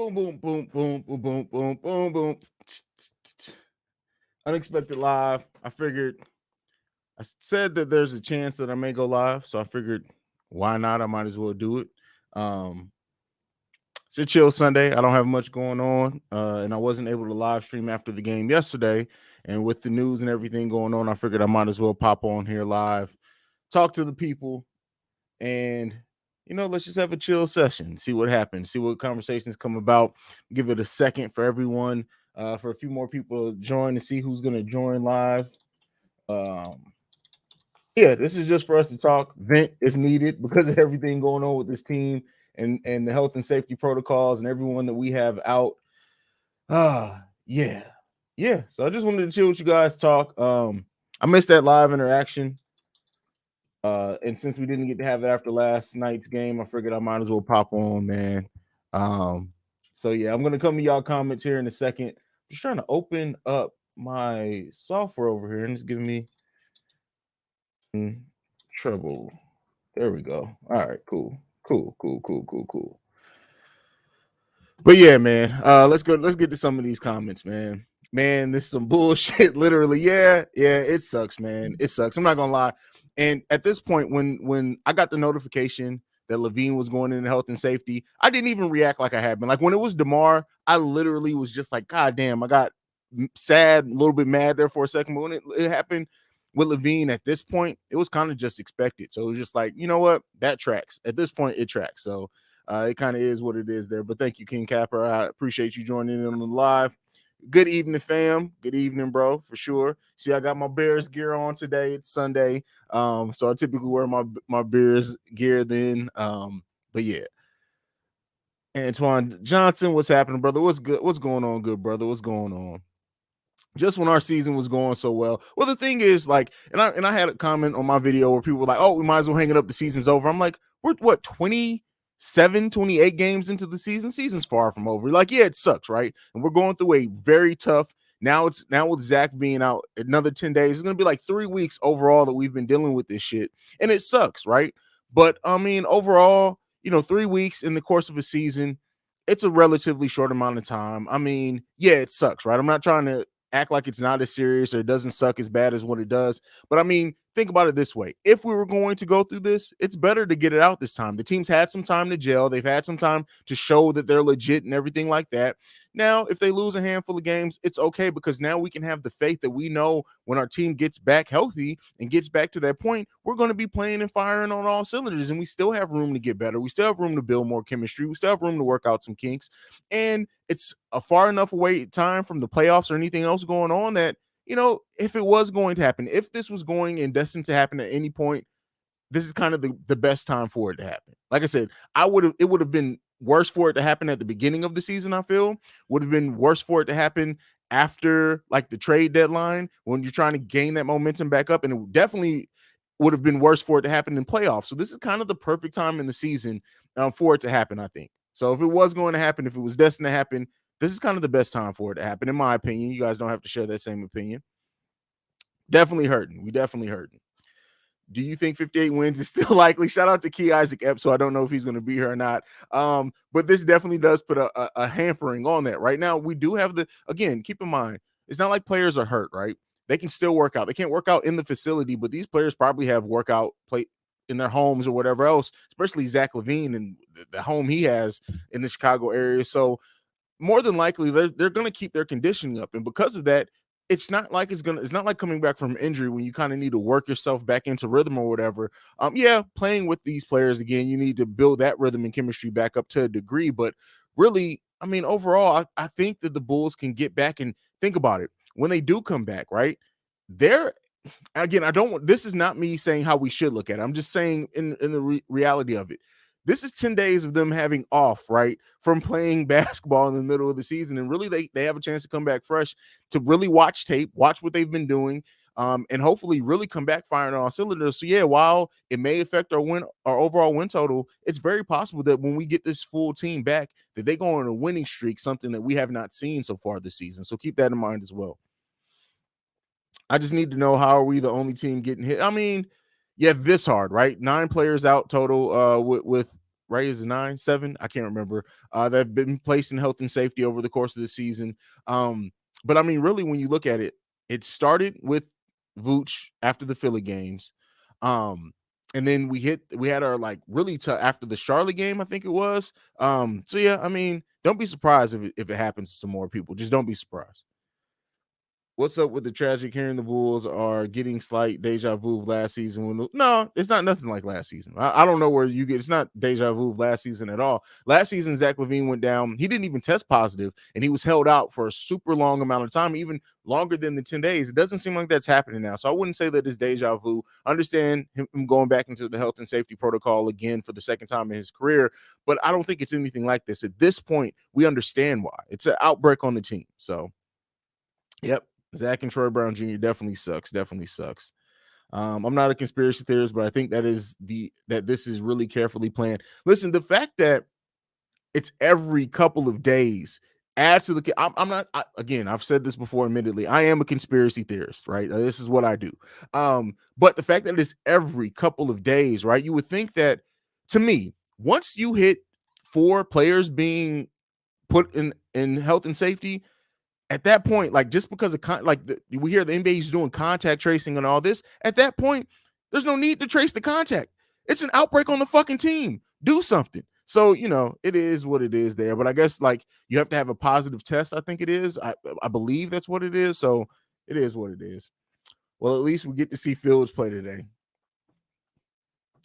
Boom, boom, boom, boom, boom, boom, boom, boom, boom. Unexpected live. I figured I said that there's a chance that I may go live, so I figured why not? I might as well do it. Um, it's a chill Sunday. I don't have much going on, and I wasn't able to live stream after the game yesterday. And with the news and everything going on, I figured I might as well pop on here live, talk to the people, and let's just have a chill session, see what happens, see what conversations come about. Give it a second for everyone, for a few more people to join to see who's going to join live. Um, yeah, this is just for us to talk, vent if needed, because of everything going on with this team and the health and safety protocols and everyone that we have out. Yeah, yeah. So I just wanted to chill with you guys, talk. I missed that live interaction. And since we didn't get to have it after last night's game, I figured I might as well pop on, man. So yeah, I'm gonna come to y'all comments here in a second. Just trying to open up my software over here, and it's giving me trouble. There we go. All right, cool. But yeah, man, let's go. Let's get to some of these comments, man. Man, this is some bullshit. Literally, yeah, it sucks, man. It sucks. I'm not gonna lie. And at this point, when I got the notification that Levine was going into health and safety, I didn't even react like I had been. Like when it was DeMar, I literally was just like, God damn, I got sad, a little bit mad there for a second. But when it happened with Levine at this point, it was kind of just expected. So it was just like, you know what, that tracks. At this point, it tracks. So it kind of is what it is there. But thank you, King Capper. I appreciate you joining in on the live. Good evening, fam. Good evening, bro, for sure. See, I got my Bears gear on today. It's Sunday. So I typically wear my Bears gear then. But yeah. Antoine Johnson, what's happening, brother? What's good? What's going on, good brother? What's going on? Just when our season was going so well. Well, the thing is, like, and I had a comment on my video where people were like, oh, we might as well hang it up. The season's over. I'm like, we're what, 28 games into the season? Season's far from over. Like, yeah, it sucks, right? And we're going through a very tough. Now with Zach being out another 10 days, it's gonna be like 3 weeks overall that we've been dealing with this shit. And it sucks, right? But I mean, overall, 3 weeks in the course of a season, it's a relatively short amount of time. I mean, yeah, it sucks, right? I'm not trying to act like it's not as serious or it doesn't suck as bad as what it does. But I mean, think about it this way. If we were going to go through this, it's better to get it out this time. The team's had some time to gel. They've had some time to show that they're legit and everything like that. Now, if they lose a handful of games, it's okay because now we can have the faith that we know when our team gets back healthy and gets back to that point, we're going to be playing and firing on all cylinders. And we still have room to get better. We still have room to build more chemistry. We still have room to work out some kinks. And it's a far enough away time from the playoffs or anything else going on that, if it was going to happen, if this was going and destined to happen at any point, this is kind of the best time for it to happen. Like I said, it would have been worse for it to happen at the beginning of the season. I feel would have been worse for it to happen after like the trade deadline when you're trying to gain that momentum back up, and it definitely would have been worse for it to happen in playoffs. So this is kind of the perfect time in the season for it to happen, I think. So if it was going to happen, if it was destined to happen, this is kind of the best time for it to happen, in my opinion. You guys don't have to share that same opinion. Definitely hurting. We definitely hurting. Do you think 58 wins is still likely? Shout out to Key Isaac Epps, so I don't know if he's going to be here or not. But this definitely does put a hampering on that. Right now, we do have again, keep in mind, it's not like players are hurt, right? They can still work out. They can't work out in the facility, but these players probably have workout play in their homes or whatever else, especially Zach LaVine and the home he has in the Chicago area. So more than likely, they're going to keep their conditioning up. And because of that, it's not like coming back from injury when you kind of need to work yourself back into rhythm or whatever. Yeah, playing with these players again, you need to build that rhythm and chemistry back up to a degree. But really, I mean, overall, I think that the Bulls can get back. And think about it. When they do come back, right? This is not me saying how we should look at it. I'm just saying in the reality of it. This is 10 days of them having off, right, from playing basketball in the middle of the season. And really, they have a chance to come back fresh to really watch tape, watch what they've been doing, and hopefully really come back firing on all cylinders. So, yeah, while it may affect our overall win total, it's very possible that when we get this full team back, that they go on a winning streak, something that we have not seen so far this season. So keep that in mind as well. I just need to know, how are we the only team getting hit? I mean, yeah, this hard, right? 9 players out total with right? Is it 9, 7? I can't remember. That have been placed in health and safety over the course of the season. But I mean, really, when you look at it, it started with Vooch after the Philly games. And then we had our like really tough after the Charlotte game, I think it was. So yeah, I mean, don't be surprised if it happens to more people. Just don't be surprised. What's up with the tragic hearing the Bulls are getting slight deja vu of last season? No, it's not nothing like last season. I don't know where you get it's not deja vu of last season at all. Last season, Zach LaVine went down. He didn't even test positive, and he was held out for a super long amount of time, even longer than the 10 days. It doesn't seem like that's happening now. So I wouldn't say that it's deja vu. I understand him going back into the health and safety protocol again for the second time in his career, but I don't think it's anything like this. At this point, we understand why. It's an outbreak on the team. So, yep. Zach and Troy Brown Jr. definitely sucks. Definitely sucks. I'm not a conspiracy theorist, but I think that this is really carefully planned. Listen, the fact that it's every couple of days adds to the. I'm not. Again, I've said this before. Admittedly, I am a conspiracy theorist. Right, this is what I do. But the fact that it's every couple of days, right? You would think that, to me, once you hit 4 players being put in health and safety, at that point, like just because of we hear the NBA is doing contact tracing and all this, at that point, there's no need to trace the contact. It's an outbreak on the fucking team. Do something. So, it is what it is there. But I guess like you have to have a positive test. I think it is. I believe that's what it is. So it is what it is. Well, at least we get to see Fields play today.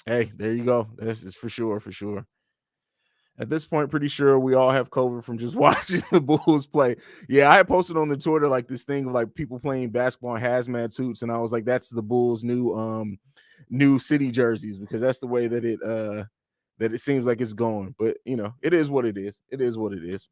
Hey, there you go. This is for sure, for sure. At this point, pretty sure we all have COVID from just watching the Bulls play. Yeah, I had posted on the Twitter like this thing of like people playing basketball in hazmat suits, and I was like, that's the Bulls' new city jerseys, because that's the way that it seems like it's going. But it is what it is. It is what it is.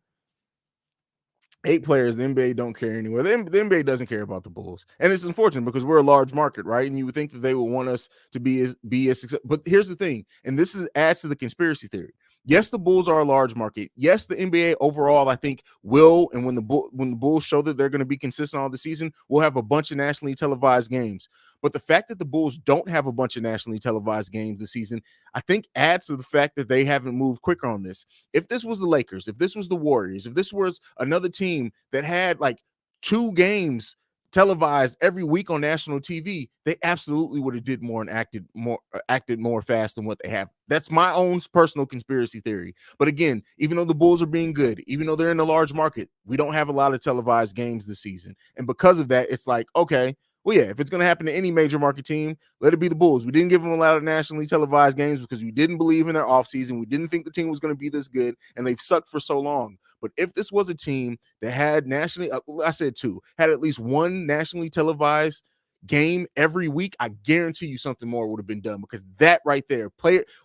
8 players, the NBA don't care anywhere. The NBA doesn't care about the Bulls, and it's unfortunate because we're a large market, right? And you would think that they would want us to be as successful. But here's the thing, and this adds to the conspiracy theory. Yes, the Bulls are a large market. Yes, the NBA overall, I think, will, and when the Bulls show that they're going to be consistent all the season, we'll have a bunch of nationally televised games. But the fact that the Bulls don't have a bunch of nationally televised games this season, I think adds to the fact that they haven't moved quicker on this. If this was the Lakers, if this was the Warriors, if this was another team that had like 2 games televised every week on national TV, they absolutely would have did more and acted more fast than what they have. That's my own personal conspiracy theory. But again, even though the Bulls are being good, even though they're in a large market, we don't have a lot of televised games this season. And because of that, it's like, okay, well, yeah, if it's going to happen to any major market team, let it be the Bulls. We didn't give them a lot of nationally televised games because we didn't believe in their offseason. We didn't think the team was going to be this good, and they've sucked for so long. But if this was a team that had I said 2, had at least 1 nationally televised game every week, I guarantee you something more would have been done, because that right there,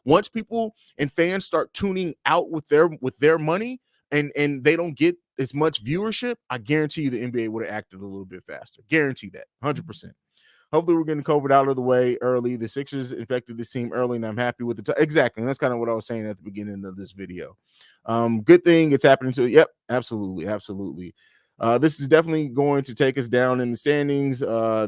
once people and fans start tuning out with their money, and they don't get as much viewership, I guarantee you the NBA would have acted a little bit faster. Guarantee that, 100%. Hopefully we're getting COVID out of the way early. The Sixers infected this team early, and I'm happy with it. Exactly. And that's kind of what I was saying at the beginning of this video. Good thing it's happening to. Yep, absolutely, absolutely. This is definitely going to take us down in the standings.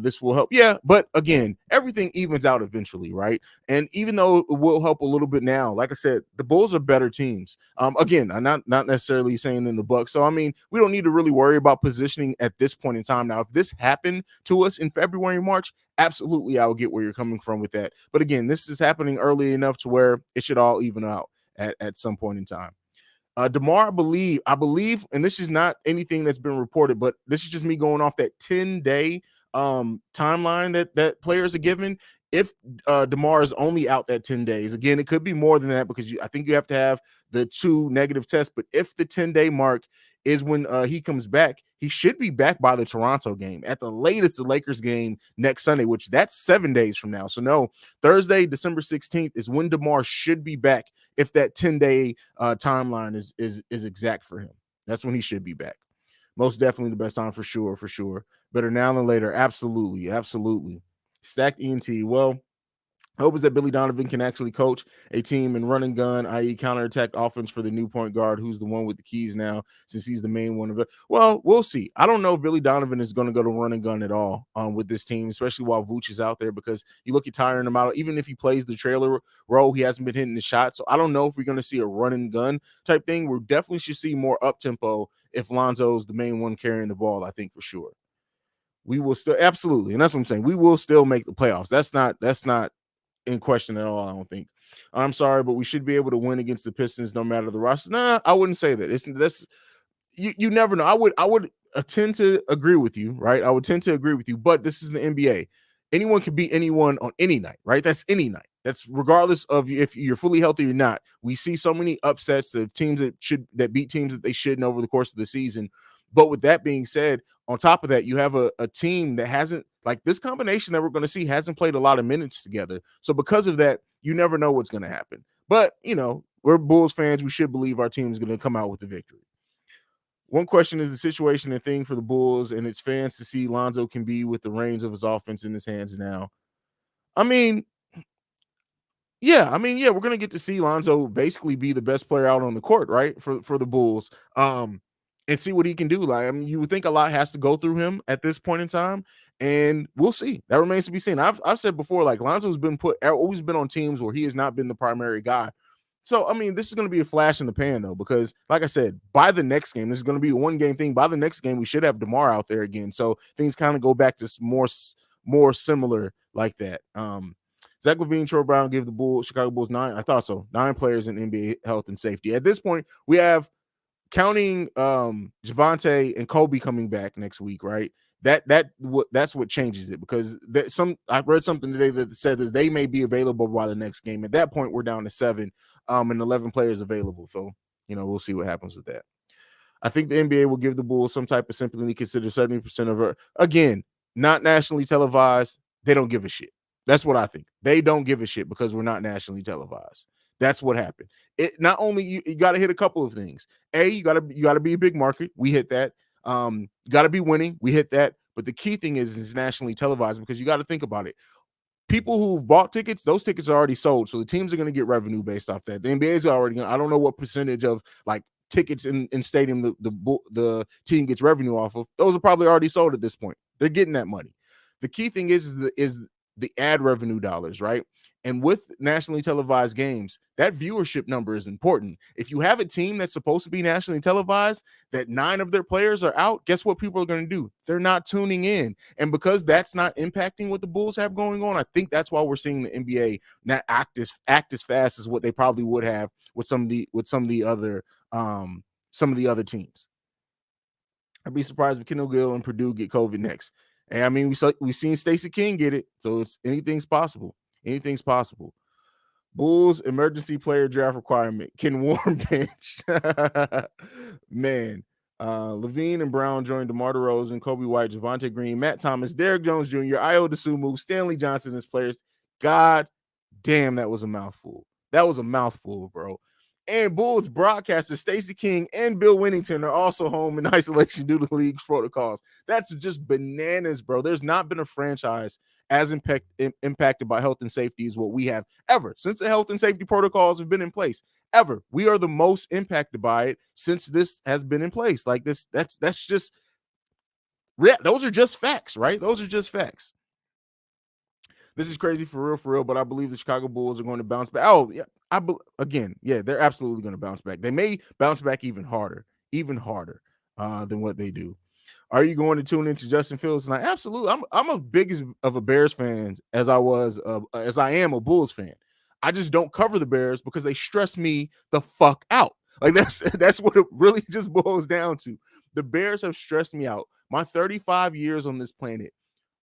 This will help. Yeah, but again, everything evens out eventually, right? And even though it will help a little bit now, like I said, the Bulls are better teams. Again, I'm not necessarily saying in the Bucks. So I mean, we don't need to really worry about positioning at this point in time. Now, if this happened to us in February, March, absolutely, I will get where you're coming from with that. But again, this is happening early enough to where it should all even out at some point in time. DeMar, I believe, and this is not anything that's been reported, but this is just me going off that 10-day timeline that players are given. If DeMar is only out that 10 days, again, it could be more than that, because I think you have to have the 2 negative tests. But if the 10-day mark is when he comes back, he should be back by the Toronto game. At the latest, the Lakers game next Sunday, which that's 7 days from now. So no, Thursday, December 16th is when DeMar should be back, if that 10-day timeline is exact for him. That's when he should be back. Most definitely the best time, for sure, for sure. Better now than later. Absolutely, absolutely. Stacked ENT. Well, Hope is that Billy Donovan can actually coach a team in run and gun, i.e., counterattack offense for the new point guard, who's the one with the keys now, since he's the main one of it. Well, we'll see. I don't know if Billy Donovan is going to go to run and gun at all with this team, especially while Vooch is out there, because you look at tiring him out. Even if he plays the trailer role, he hasn't been hitting the shot. So I don't know if we're going to see a run and gun type thing. We definitely should see more up tempo if Lonzo's the main one carrying the ball. I think for sure. We will still absolutely, and that's what I'm saying. We will still make the playoffs. That's not in question at all. I don't think. I'm sorry, but we should be able to win against the Pistons no matter the roster. Nah, I wouldn't say that. It's this. You never know. I would tend to agree with you, right? I would tend to agree with you, but this is the NBA. Anyone can beat anyone on any night, right? That's any night. That's regardless of if you're fully healthy or not. We see so many upsets of teams that beat teams that they shouldn't over the course of the season. But with that being said, on top of that, you have a team that hasn't, like, this combination that we're going to see hasn't played a lot of minutes together. So because of that, you never know what's going to happen. But, we're Bulls fans. We should believe our team is going to come out with the victory. One question is the situation and thing for the Bulls and its fans to see Lonzo can be with the reins of his offense in his hands now. I mean, yeah, we're gonna get to see Lonzo basically be the best player out on the court, right? For the Bulls. And see what he can do. Like, you would think a lot has to go through him at this point in time, and we'll see. That remains to be seen. I've said before, like, Lonzo's always been on teams where he has not been the primary guy. So, this is going to be a flash in the pan, though, because, like I said, by the next game, this is going to be a one-game thing. By the next game, we should have DeMar out there again. So things kind of go back to more similar like that. Zach LaVine, Troy Brown give the Chicago Bulls 9. I thought so. 9 players in NBA health and safety. At this point, we have, counting Javonte and Kobe coming back next week, right? That's what changes it, because I read something today that said that they may be available by the next game. At that point, we're down to 7 and 11 players available. So, we'll see what happens with that. I think the NBA will give the Bulls some type of sympathy, consider 70% of her. Again, not nationally televised. They don't give a shit. That's what I think. They don't give a shit because we're not nationally televised. That's what happened. It not only you got to hit a couple of things. You got to be a big market. We hit that. You got to be winning. We hit that. But the key thing is it's nationally televised, because you got to think about it. People who've bought tickets, those tickets are already sold. So the teams are going to get revenue based off that. The NBA is already going to, I don't know what percentage of, like, tickets in stadium the team gets revenue off of. Those are probably already sold at this point. They're getting that money. The key thing is the ad revenue dollars, right? And with nationally televised games, that viewership number is important. If you have a team that's supposed to be nationally televised, that 9 of their players are out, guess what people are going to do? They're not tuning in. And because that's not impacting what the Bulls have going on, I think that's why we're seeing the NBA not act as fast as what they probably would have with some of the other teams. I'd be surprised if Kendall Gill and Purdue get COVID next. And we've seen Stacey King get it, so anything's possible. Anything's possible. Bulls emergency player draft requirement: can warm bench. Man, Levine and Brown joined DeMar DeRozan, Kobe White, Javonte Green, Matt Thomas, Derrick Jones Jr., Ayo Dosunmu, Stanley Johnson as players. God damn, that was a mouthful. That was a mouthful, bro. And Bulls broadcasters Stacey King and Bill Winnington are also home in isolation due to the league's protocols. That's just bananas, bro. There's not been a franchise as impacted by health and safety as what we have ever. Since the health and safety protocols have been in place, ever. We are the most impacted by it since this has been in place. Like this, that's just, those are just facts, right? Those are just facts. This is crazy for real, but I believe the Chicago Bulls are going to bounce back. Oh, yeah. They're absolutely going to bounce back. They may bounce back even harder than what they do. Are you going to tune into Justin Fields tonight? Absolutely. I'm as big of a Bears fan as I am a Bulls fan. I just don't cover the Bears because they stress me the fuck out. Like that's what it really just boils down to. The Bears have stressed me out. My 35 years on this planet,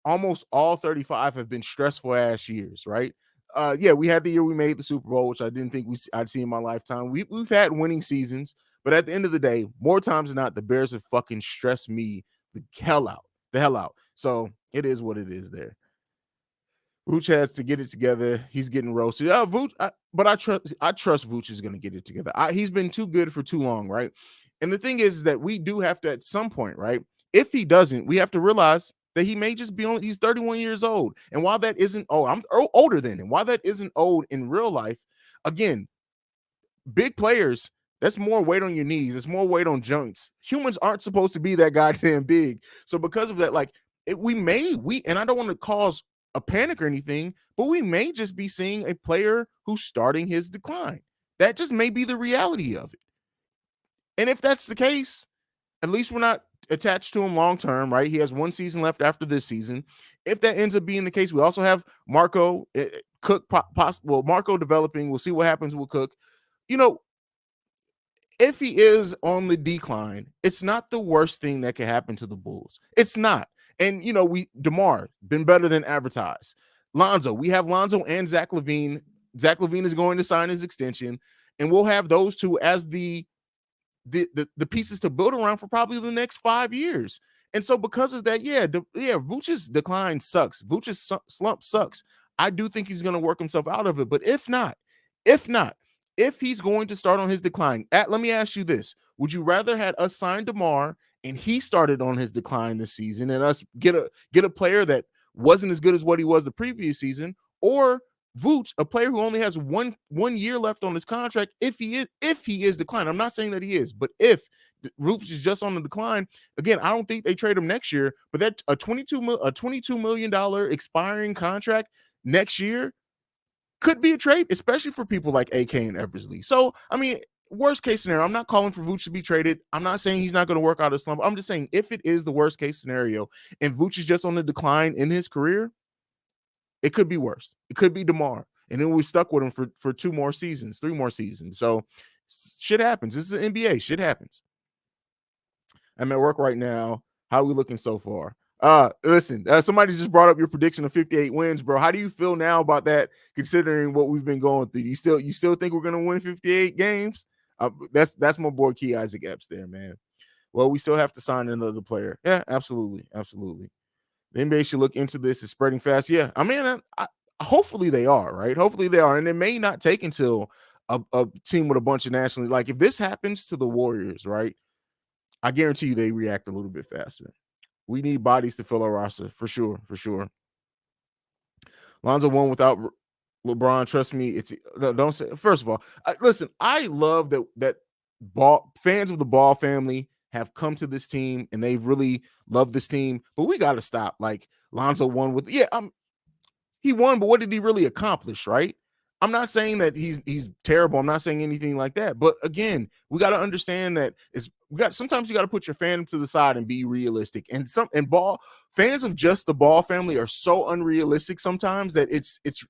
almost all 35 have been stressful ass years, right? We had the year we made the Super Bowl, which I didn't think I'd see in my lifetime. We've had winning seasons, but at the end of the day, more times than not, the Bears have fucking stressed me the hell out. So it is what it is there. Vooch has to get it together. He's getting roasted. Vooch, but I trust Vooch is going to get it together. He's been too good for too long, right? And the thing is that we do have to, at some point, right? If he doesn't, we have to realize that he may just be only he's 31 years old. And while that isn't I'm older than him, while that isn't old in real life, again, big players, that's more weight on your knees. It's more weight on joints. Humans aren't supposed to be that goddamn big. So because of that, like and I don't want to cause a panic or anything, but we may just be seeing a player who's starting his decline. That just may be the reality of it. And if that's the case, at least we're not attached to him long term, right? He has one season left after this season. If that ends up being the case, we also have Marco Cook possible. Marco developing. We'll see what happens with Cook. You know, if he is on the decline, it's not the worst thing that could happen to the Bulls. It's not. And DeMar been better than advertised. Lonzo, we have Lonzo and Zach LaVine. Zach LaVine is going to sign his extension, and we'll have those two as the pieces to build around for probably the next 5 years. And so because of that, Vooch's decline sucks. Vooch's slump sucks. I do think he's going to work himself out of it. But if he's going to start on his decline, let me ask you this. Would you rather had us sign DeMar and he started on his decline this season and us get a player that wasn't as good as what he was the previous season, or Vooch, a player who only has one year left on his contract, if he is declining? I'm not saying that he is, but if Vooch is just on the decline, again, I don't think they trade him next year, but that a $22 million expiring contract next year could be a trade, especially for people like AK and Eversley. So, I mean, worst case scenario, I'm not calling for Vooch to be traded. I'm not saying he's not going to work out a slump. I'm just saying if it is the worst case scenario and Vooch is just on the decline in his career, it could be worse. It could be DeMar. And then we're stuck with him for 3 more seasons. So shit happens. This is the NBA. Shit happens. I'm at work right now. How are we looking so far? Listen, somebody just brought up your prediction of 58 wins, bro. How do you feel now about that, considering what we've been going through? You still think we're gonna win 58 games? That's my boy Key Isaac Epps there, man. Well, we still have to sign another player. Yeah, absolutely. The NBA should look into this. Is spreading fast. Yeah, I mean, hopefully they are, right? Hopefully they are, and it may not take until a team with a bunch of nationally, like if this happens to the Warriors, right? I guarantee you they react a little bit faster. We need bodies to fill our roster for sure. Lonzo won without LeBron. Trust me, don't say. First of all, listen. I love that fans of the Ball family have come to this team and they really love this team. But we got to stop. Like Lonzo won with he won, but what did he really accomplish? Right? I'm not saying that he's terrible. I'm not saying anything like that. But again, we got to understand that sometimes you got to put your fandom to the side and be realistic. And fans of just the Ball family are so unrealistic sometimes that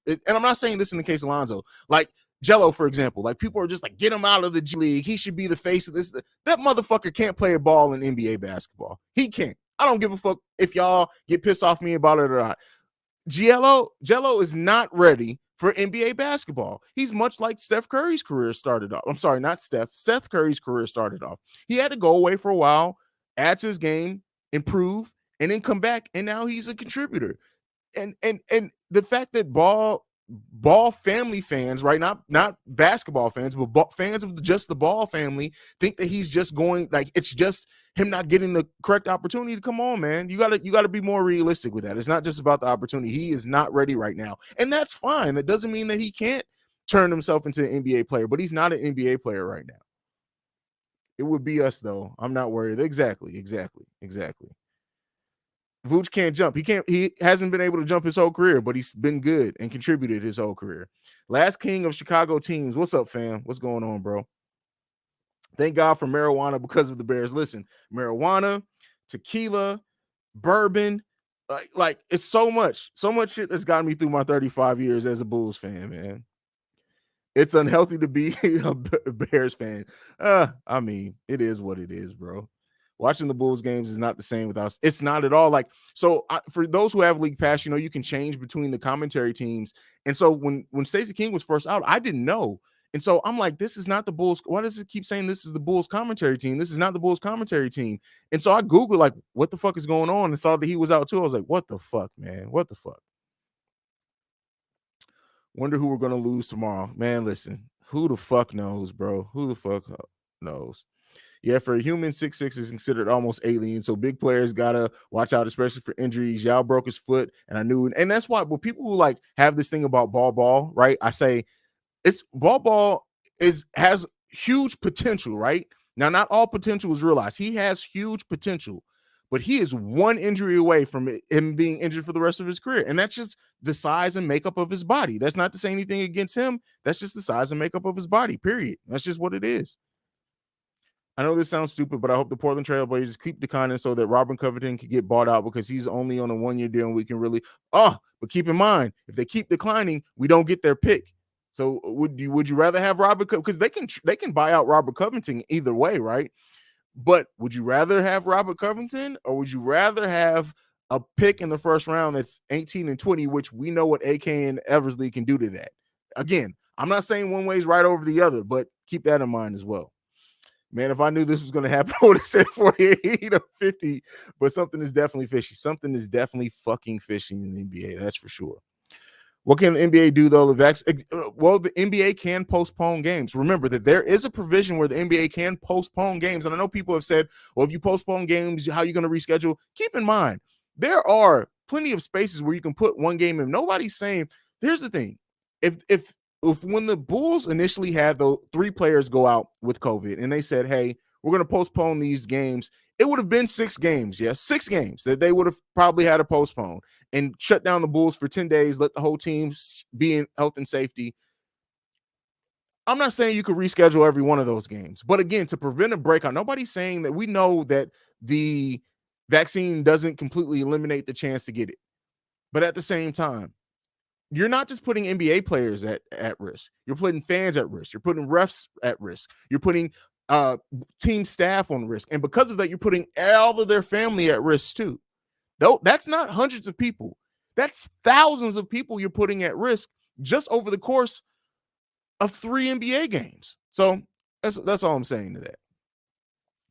and I'm not saying this in the case of Lonzo, like Jello, for example. Like people are just like, get him out of the G League. He should be the face of this. That motherfucker can't play a ball in NBA basketball. He can't. I don't give a fuck if y'all get pissed off me about it or not. Jello is not ready for NBA basketball. He's much like Steph Curry's career started off. I'm sorry, not Steph. Seth Curry's career started off. He had to go away for a while, add to his game, improve, and then come back, and now he's a contributor. And the fact that ball family fans, right? Not basketball fans, but fans of just the Ball family think that he's just going, like it's just him not getting the correct opportunity to come on, man. You gotta be more realistic with that. It's not just about the opportunity. He is not ready right now, and that's fine. That doesn't mean that he can't turn himself into an NBA player, but he's not an NBA player right now. It would be us though. I'm not worried. Exactly. Vooch can't jump. He hasn't been able to jump his whole career, but he's been good and contributed his whole career. Last king of Chicago teams. What's up, fam? What's going on, bro? Thank God for marijuana because of the Bears. Listen, marijuana, tequila, bourbon, like it's so much shit that's gotten me through my 35 years as a Bulls fan, man. It's unhealthy to be a Bears fan. I mean, it is what it is, bro. Watching the Bulls games is not the same without. It's not at all. Like, so for those who have League Pass, you can change between the commentary teams. And so when Stacey King was first out, I didn't know. And so I'm like, this is not the Bulls. Why does it keep saying this is the Bulls commentary team? This is not the Bulls commentary team. And so I Googled, like, what the fuck is going on? And saw that he was out too. I was like, what the fuck, man? What the fuck? Wonder who we're going to lose tomorrow. Man, listen, who the fuck knows, bro? Who the fuck knows? Yeah, for a human, 6'6" is considered almost alien. So big players gotta watch out, especially for injuries. Yao broke his foot, and I knew, and that's why. But people who like have this thing about ball, right? I say it's ball is has huge potential, right? Now, not all potential is realized. He has huge potential, but he is one injury away from him being injured for the rest of his career. And that's just the size and makeup of his body. That's not to say anything against him. That's just the size and makeup of his body, period. That's just what it is. I know this sounds stupid, but I hope the Portland Trail Blazers keep declining so that Robin Covington can get bought out because he's only on a 1-year deal and we can really but keep in mind, if they keep declining, we don't get their pick. So would you rather have Robert because they can buy out Robert Covington either way, right? But would you rather have Robert Covington or would you rather have a pick in the first round that's 18 and 20, which we know what AK and Eversley can do to that? Again, I'm not saying one way is right over the other, but keep that in mind as well. Man, if I knew this was going to happen, I would have said 48 or 50, but something is definitely fishy. Something is definitely fucking fishy in the NBA. That's for sure. What can the NBA do, though? Well, the NBA can postpone games. Remember that there is a provision where the NBA can postpone games. And I know people have said, well, if you postpone games, how are you going to reschedule? Keep in mind, there are plenty of spaces where you can put one game in. Nobody's saying, here's the thing. If when the Bulls initially had the 3 players go out with COVID and they said, hey, we're going to postpone these games, it would have been 6 games. Yes, 6 games that they would have probably had to postpone and shut down the Bulls for 10 days, let the whole team be in health and safety. I'm not saying you could reschedule every one of those games, but again, to prevent a breakout, nobody's saying that. We know that the vaccine doesn't completely eliminate the chance to get it. But at the same time, you're not just putting NBA players at risk. You're putting fans at risk. You're putting refs at risk. You're putting team staff on risk. And because of that, you're putting all of their family at risk too. Though that's not hundreds of people. That's thousands of people you're putting at risk just over the course of 3 NBA games. So that's all I'm saying to that.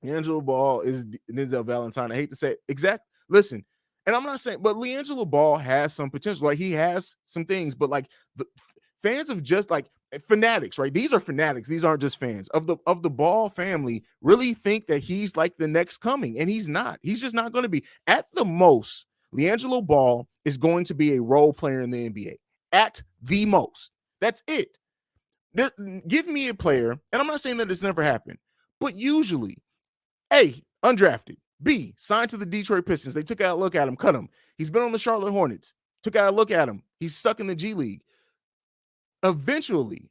Angelo Ball is Denzel Valentine. I hate to say it. Exact. Listen, and I'm not saying, but LiAngelo Ball has some potential. Like he has some things, but like the fans of just like fanatics, right? These are fanatics. These aren't just fans of the Ball family. Really think that he's like the next coming, and he's not. He's just not going to be. At the most, LiAngelo Ball is going to be a role player in the NBA. At the most, that's it. Give me a player, and I'm not saying that it's never happened, but usually, A, undrafted. B, signed to the Detroit Pistons. They took out a look at him, cut him. He's been on the Charlotte Hornets. Took out a look at him. He's stuck in the G League. Eventually,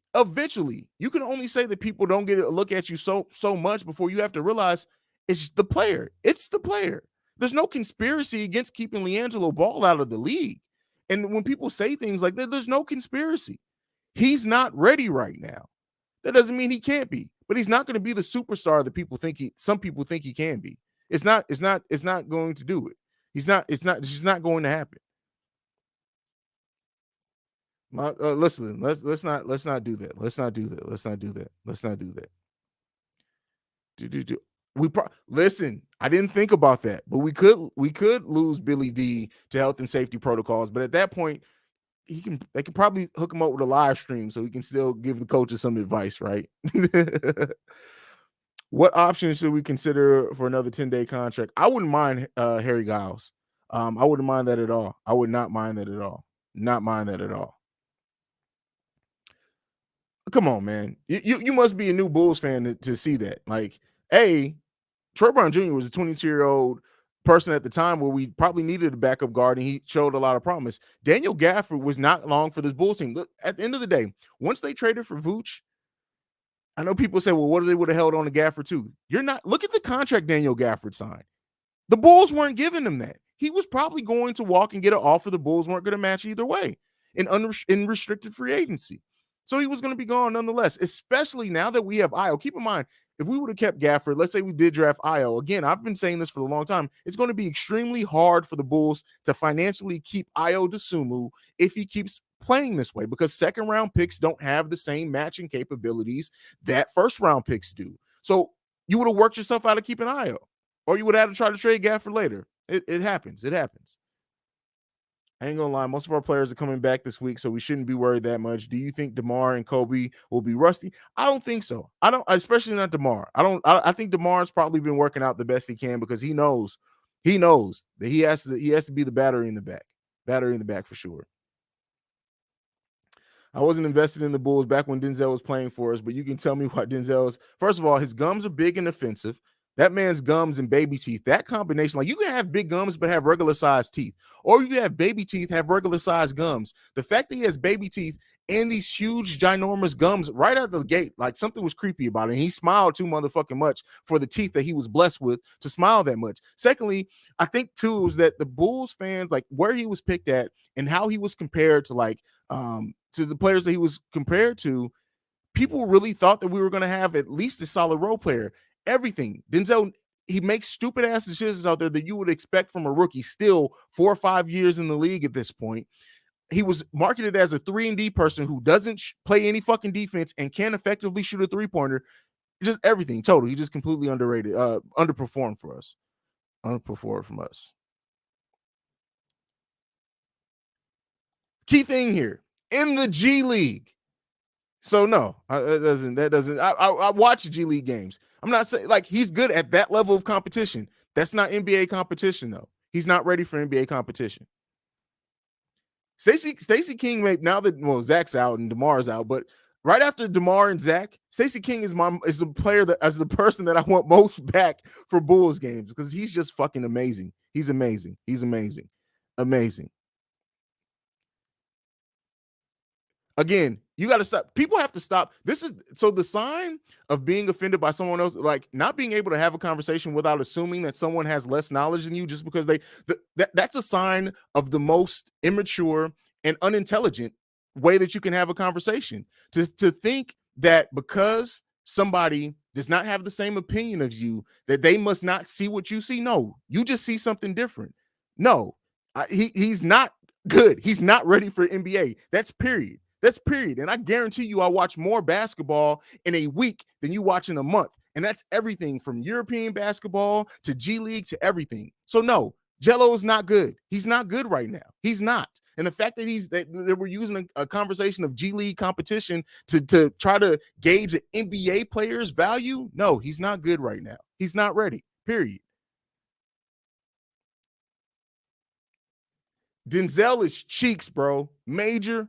you can only say that people don't get a look at you so much before you have to realize it's the player. It's the player. There's no conspiracy against keeping LiAngelo Ball out of the league. And when people say things like that, there's no conspiracy. He's not ready right now. That doesn't mean he can't be, but he's not going to be the superstar that some people think he can be. It's not going to do it. It's just not going to happen. Listen, let's not do that. Let's not do that. Listen, I didn't think about that, but we could lose Billy D to health and safety protocols, but at that point, they can probably hook him up with a live stream so he can still give the coaches some advice, right? What options should we consider for another 10-day contract? I wouldn't mind Harry Giles. I wouldn't mind that at all. I would not mind that at all. Not mind that at all. Come on, man. You must be a new Bulls fan to see that. Like, Troy Brown Jr. was a 22-year-old person at the time where we probably needed a backup guard, and he showed a lot of promise. Daniel Gafford was not long for this Bulls team. Look, at the end of the day, once they traded for Vooch, I know people say, well, what if they would have held on to Gafford too? Look at the contract Daniel Gafford signed. The Bulls weren't giving him that. He was probably going to walk and get an offer the Bulls weren't going to match either way in restricted free agency. So he was going to be gone nonetheless, especially now that we have Ayo. Keep in mind, if we would have kept Gafford, let's say we did draft Ayo. Again, I've been saying this for a long time. It's going to be extremely hard for the Bulls to financially keep Ayo Dosunmu if he keeps playing this way, because second-round picks don't have the same matching capabilities that first-round picks do. So you would have worked yourself out of keeping Ayo, or you would have had to try to trade Gafford later. It happens. It happens. I ain't gonna lie, most of our players are coming back this week, so we shouldn't be worried that much. Do you think DeMar and Kobe will be rusty? I don't think so. I don't, especially not DeMar. I think DeMar's probably been working out the best he can because he knows that he has to be the battery in the back. Battery in the back for sure. I wasn't invested in the Bulls back when Denzel was playing for us, but you can tell me why Denzel's. First of all, his gums are big and offensive. That man's gums and baby teeth, that combination, like you can have big gums but have regular sized teeth, or you can have baby teeth, have regular sized gums. The fact that he has baby teeth and these huge, ginormous gums right out the gate, like something was creepy about it. And he smiled too motherfucking much for the teeth that he was blessed with to smile that much. Secondly, I think too was that the Bulls fans, like where he was picked at and how he was compared to the players that he was compared to, people really thought that we were going to have at least a solid role player. Everything. Denzel, he makes stupid ass decisions out there that you would expect from a rookie still 4 or 5 years in the league at this point. He was marketed as a 3-and-D person who doesn't play any fucking defense and can effectively shoot a three-pointer. Just everything total. He just completely underrated, underperformed for us. Underperformed from us. Key thing here in the G League. So no, that doesn't. I watch G League games. I'm not saying like he's good at that level of competition. That's not NBA competition though. He's not ready for NBA competition. Stacey King now that Zach's out and DeMar's out, but right after DeMar and Zach, Stacey King is the player that as the person that I want most back for Bulls games because he's just fucking amazing. He's amazing. He's amazing. Amazing. Again, you got to stop. People have to stop. This is so the sign of being offended by someone else, like not being able to have a conversation without assuming that someone has less knowledge than you just because that's a sign of the most immature and unintelligent way that you can have a conversation. To think that because somebody does not have the same opinion of you, that they must not see what you see. No, you just see something different. No, he's not good. He's not ready for NBA. That's period. That's period. And I guarantee you, I watch more basketball in a week than you watch in a month. And that's everything from European basketball to G League to everything. So no, Jello is not good. He's not good right now. He's not. And the fact that we're using a conversation of G League competition to try to gauge an NBA player's value, no, he's not good right now. He's not ready. Period. Denzel is cheeks, bro. Major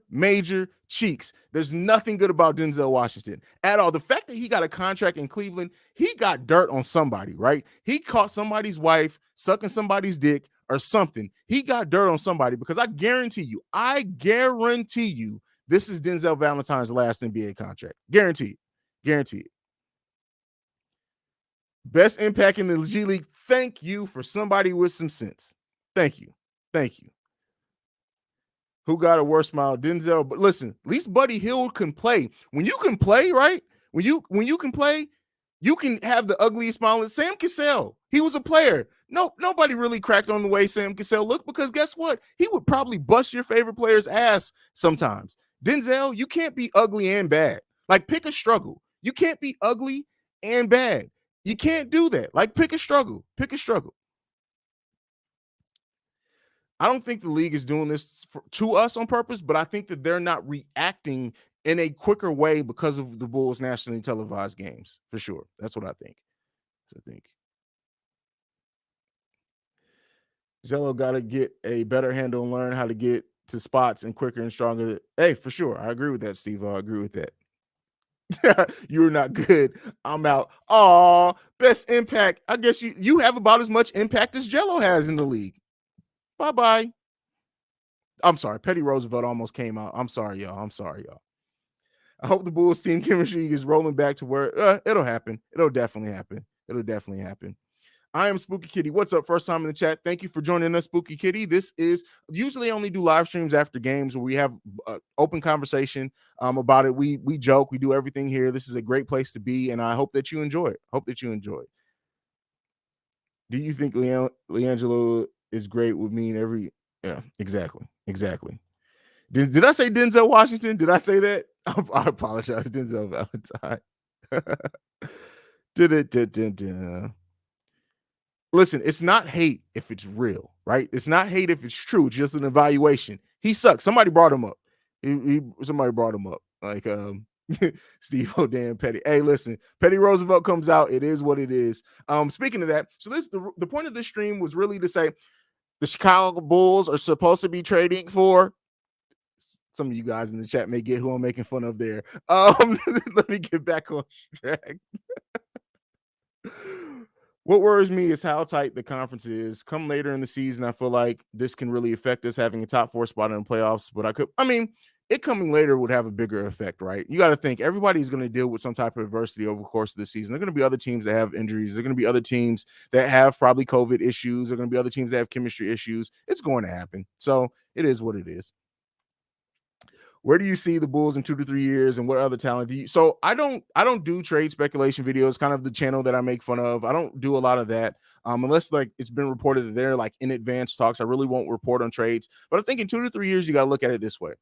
cheeks. There's nothing good about Denzel Washington at all. The fact that he got a contract in Cleveland, he got dirt on somebody, right? He caught somebody's wife sucking somebody's dick or something. He got dirt on somebody because I guarantee you, this is Denzel Valentine's last NBA contract. Guarantee it. Best impact in the G League. Thank you for somebody with some sense. Thank you. Who got a worse smile? Denzel. But listen, at least Buddy Hield can play. When you can play, right? When you can play, you can have the ugliest smile. Sam Cassell, he was a player. Nobody really cracked on the way Sam Cassell looked because guess what? He would probably bust your favorite player's ass sometimes. Denzel, you can't be ugly and bad. Like pick a struggle. You can't be ugly and bad. You can't do that. Like pick a struggle. I don't think the league is doing this to us on purpose, but I think that they're not reacting in a quicker way because of the Bulls' nationally televised games, for sure. That's what I think. Zello got to get a better handle and learn how to get to spots and quicker and stronger. Hey, for sure. I agree with that, Steve. I agree with that. You're not good. I'm out. Oh, best impact. I guess you have about as much impact as Jello has in the league. Bye-bye. I'm sorry. Petty Roosevelt almost came out. I'm sorry, y'all. I hope the Bulls team chemistry is rolling back to where it'll happen. It'll definitely happen. I am Spooky Kitty. What's up? First time in the chat. Thank you for joining us, Spooky Kitty. This is usually I only do live streams after games where we have open conversation about it. We joke. We do everything here. This is a great place to be, and I hope that you enjoy it. Do you think LiAngelo is great with me and every? Yeah, exactly. Did I say Denzel Washington? Did I say that? I apologize, Denzel Valentine. listen, it's not hate if it's real, right? It's not hate if it's true. It's just an evaluation. He sucks. Somebody brought him up. Somebody brought him up. Like Steve O'Dan Petty. Hey, listen, Petty Roosevelt comes out. It is what it is. Speaking of that, so the point of this stream was really to say the Chicago Bulls are supposed to be trading for. Some of you guys in the chat may get who I'm making fun of there. Let me get back on track. What worries me is how tight the conference is. Come later in the season, I feel like this can really affect us having a top 4 spot in the playoffs. But it coming later would have a bigger effect, right? You got to think everybody's going to deal with some type of adversity over the course of the season. There are going to be other teams that have injuries. There are going to be other teams that have probably COVID issues. There are going to be other teams that have chemistry issues. It's going to happen. So it is what it is. Where do you see the Bulls in 2 to 3 years, and what other talent do you? So I don't do trade speculation videos, kind of the channel that I make fun of. I don't do a lot of that unless like it's been reported that they're like in advanced talks. I really won't report on trades, but I think in 2 to 3 years you got to look at it this way.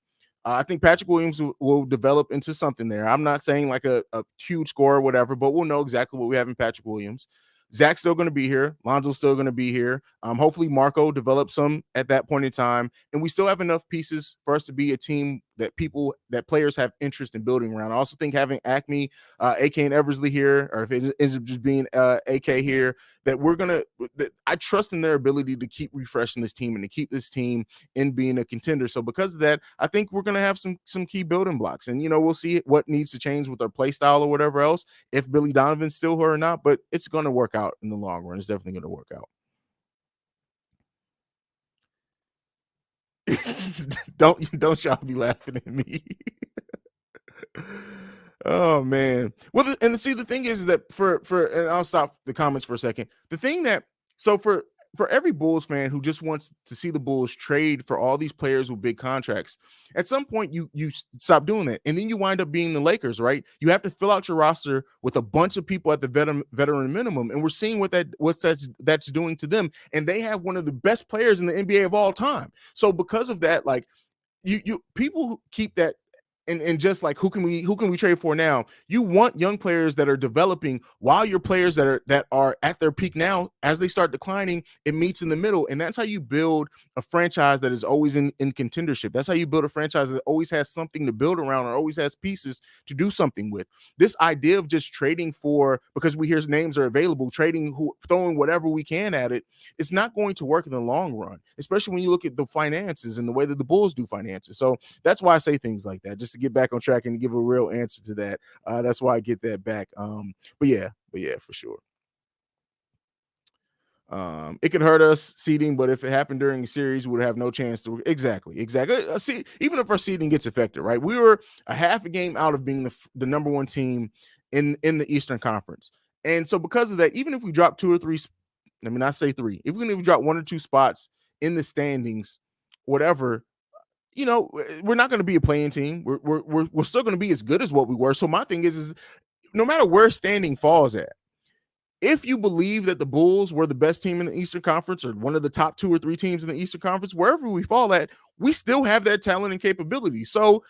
I think Patrick Williams will develop into something there. I'm not saying like a huge score or whatever, but we'll know exactly what we have in Patrick Williams. Zach's still going to be here. Lonzo's still going to be here. Hopefully Marco develops some at that point in time. And we still have enough pieces for us to be a team that players have interest in building around. I also think having Acme, AK and Eversley here, or if it ends up just being AK here, that I trust in their ability to keep refreshing this team and to keep this team in being a contender. So because of that, I think we're going to have some key building blocks. And, we'll see what needs to change with our play style or whatever else, if Billy Donovan's still here or not, but it's going to work out in the long run. It's definitely going to work out. don't y'all be laughing at me. Oh man. Well, and see, the thing is that and I'll stop the comments for a second. The thing that for every Bulls fan who just wants to see the Bulls trade for all these players with big contracts, at some point you stop doing that, and then you wind up being the Lakers, right? You have to fill out your roster with a bunch of people at the veteran minimum, and we're seeing what that's doing to them. And they have one of the best players in the NBA of all time. So because of that, like you people who keep that. And just like who can we trade for now? You want young players that are developing while your players that are at their peak now, as they start declining, it meets in the middle. And that's how you build a franchise that is always in contendership. That's how you build a franchise that always has something to build around or always has pieces to do something with. This idea of just trading for, because we hear names are available, throwing whatever we can at it, it's not going to work in the long run, especially when you look at the finances and the way that the Bulls do finances. So that's why I say things like that, just to get back on track and give a real answer to that. That's why I get that back. But yeah, for sure. It could hurt us seeding, but if it happened during the series, we would have no chance to. Exactly. See, even if our seeding gets affected, right? We were a half a game out of being the number one team in the Eastern Conference, and so because of that, even if we drop 2 or 3, let me not say 3, even if we drop 1 or 2 spots in the standings, whatever, we're not going to be a playing team. We're still going to be as good as what we were. So my thing is no matter where standing falls at, if you believe that the Bulls were the best team in the Eastern Conference or one of the top 2 or 3 teams in the Eastern Conference, wherever we fall at, we still have that talent and capability. So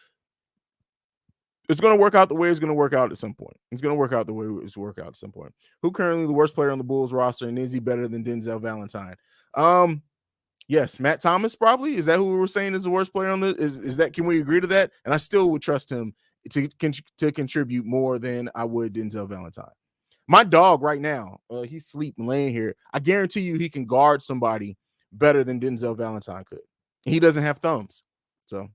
it's going to work out the way it's going to work out at some point. It's going to work out the way it's work out at some point. Who currently the worst player on the Bulls roster, and is he better than Denzel Valentine? Yes, Matt Thomas probably. Is that who we were saying is the worst player on the? Is that? Can we agree to that? And I still would trust him to contribute more than I would Denzel Valentine. My dog right now, he's sleeping, laying here. I guarantee you, he can guard somebody better than Denzel Valentine could. He doesn't have thumbs, so.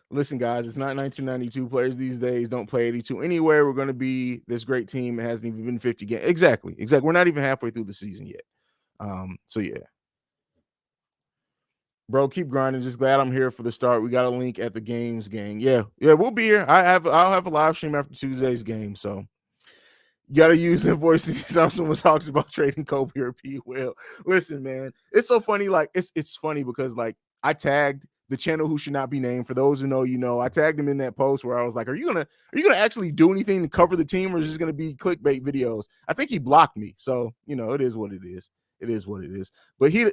Listen, guys, it's not 1992. Players these days don't play 82 anywhere. We're going to be this great team. It hasn't even been 50 games. Exactly. We're not even halfway through the season yet. So yeah, bro, keep grinding. Just glad I'm here for the start. We got a link at the games, gang. Yeah, we'll be here. I'll have a live stream after Tuesday's game. So you got to use the voice anytime someone talks about trading Kobe or P. Will. Listen, man, it's so funny. Like it's funny because like I tagged the channel who should not be named. For those who know, I tagged him in that post where I was like, are you gonna actually do anything to cover the team, or is it just gonna be clickbait videos? I think he blocked me. So it is what it is. It is what it is. But he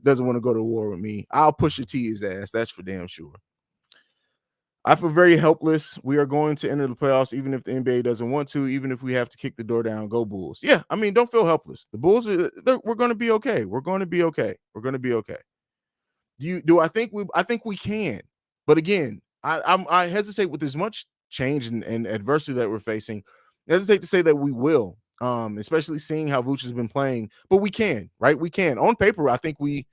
doesn't want to go to war with me. I'll push a T his ass. That's for damn sure. I feel very helpless. We are going to enter the playoffs, even if the NBA doesn't want to, even if we have to kick the door down. Go Bulls. Yeah, I mean, don't feel helpless. The Bulls are. We're going to be okay. We're going to be okay. We're going to be okay. Do I think we? I think we can. But again, I hesitate with as much change and adversity that we're facing. I hesitate to say that we will. Especially seeing how Vooch has been playing, but we can, right? We can. On paper, I think we.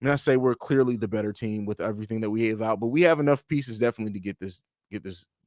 I'm not say we're clearly the better team with everything that we have out, but we have enough pieces definitely to get this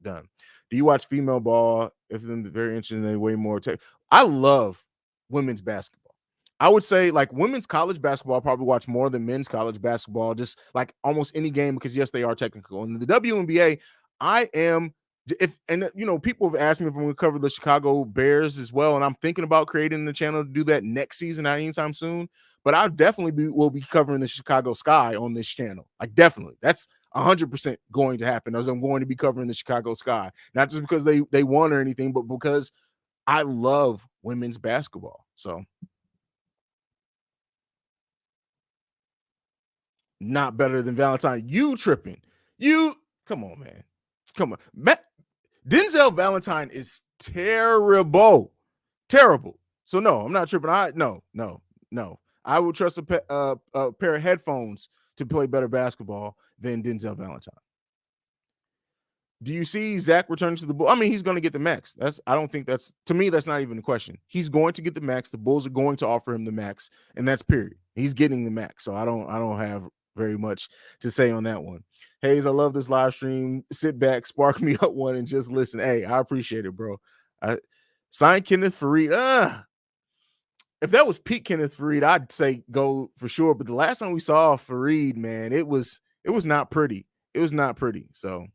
done. Do you watch female ball? If them very interesting, they way more. I love women's basketball. I would say like women's college basketball, I probably watch more than men's college basketball, just like almost any game because yes, they are technical. And the WNBA, I am if and people have asked me if I'm going to cover the Chicago Bears as well, and I'm thinking about creating the channel to do that next season, not anytime soon. But I definitely will be covering the Chicago Sky on this channel. Like definitely, that's 100% going to happen. As I'm going to be covering the Chicago Sky, not just because they won or anything, but because I love women's basketball. So not better than Valentine. You tripping? You come on, man. Come on, Denzel Valentine is terrible, terrible. So no, I'm not tripping. No. I would trust a pair of headphones to play better basketball than Denzel Valentine. Do you see Zach returning to the Bulls? I mean, he's going to get the max. I don't think that's to me. That's not even a question. He's going to get the max. The Bulls are going to offer him the max, and that's period. He's getting the max. So I don't have very much to say on that one. Haize, I love this live stream. Sit back, spark me up one, and just listen. Hey, I appreciate it, bro. Sign Kenneth Fareed. If that was peak Kenneth Fareed, I'd say go for sure. But the last time we saw Fareed, man, it was not pretty. It was not pretty. So.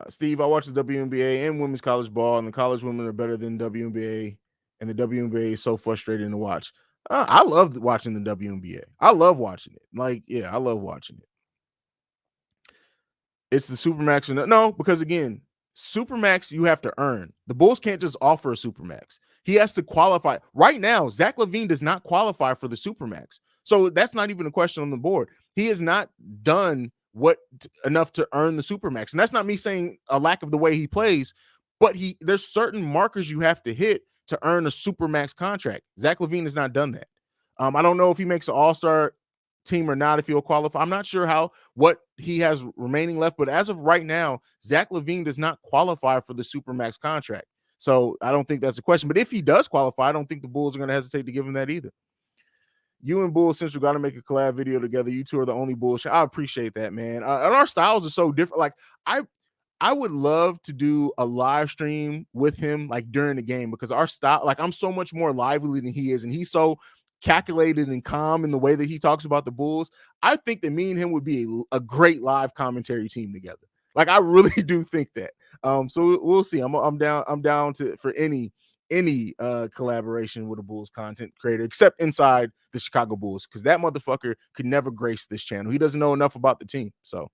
Steve, I watch the WNBA and women's college ball, and the college women are better than WNBA, and the WNBA is so frustrating to watch. I love watching the WNBA. I love watching it. Like, yeah, I love watching it. It's the Supermax. No, because again, Supermax you have to earn. The Bulls can't just offer a Supermax. He has to qualify. Right now, Zach LaVine does not qualify for the Supermax. So that's not even a question on the board. He has not done enough to earn the Supermax. And that's not me saying a lack of the way he plays, but there's certain markers you have to hit to earn a Supermax contract. Zach LaVine has not done that. I don't know if he makes an all-star team or not, if he'll qualify. I'm not sure what he has remaining left, but as of right now, Zach LaVine does not qualify for the Supermax contract. So I don't think that's a question. But if he does qualify, I don't think the Bulls are going to hesitate to give him that either. You and Bulls Central got to make a collab video together. You two are the only Bulls. I appreciate that, man. And our styles are so different. Like I would love to do a live stream with him like during the game because our style, like I'm so much more lively than he is, and he's so calculated and calm in the way that he talks about the Bulls. I think that me and him would be a great live commentary team together. Like I really do think that. So we'll see. I'm down for any collaboration with a Bulls content creator, except inside the Chicago Bulls, because that motherfucker could never grace this channel. He doesn't know enough about the team. So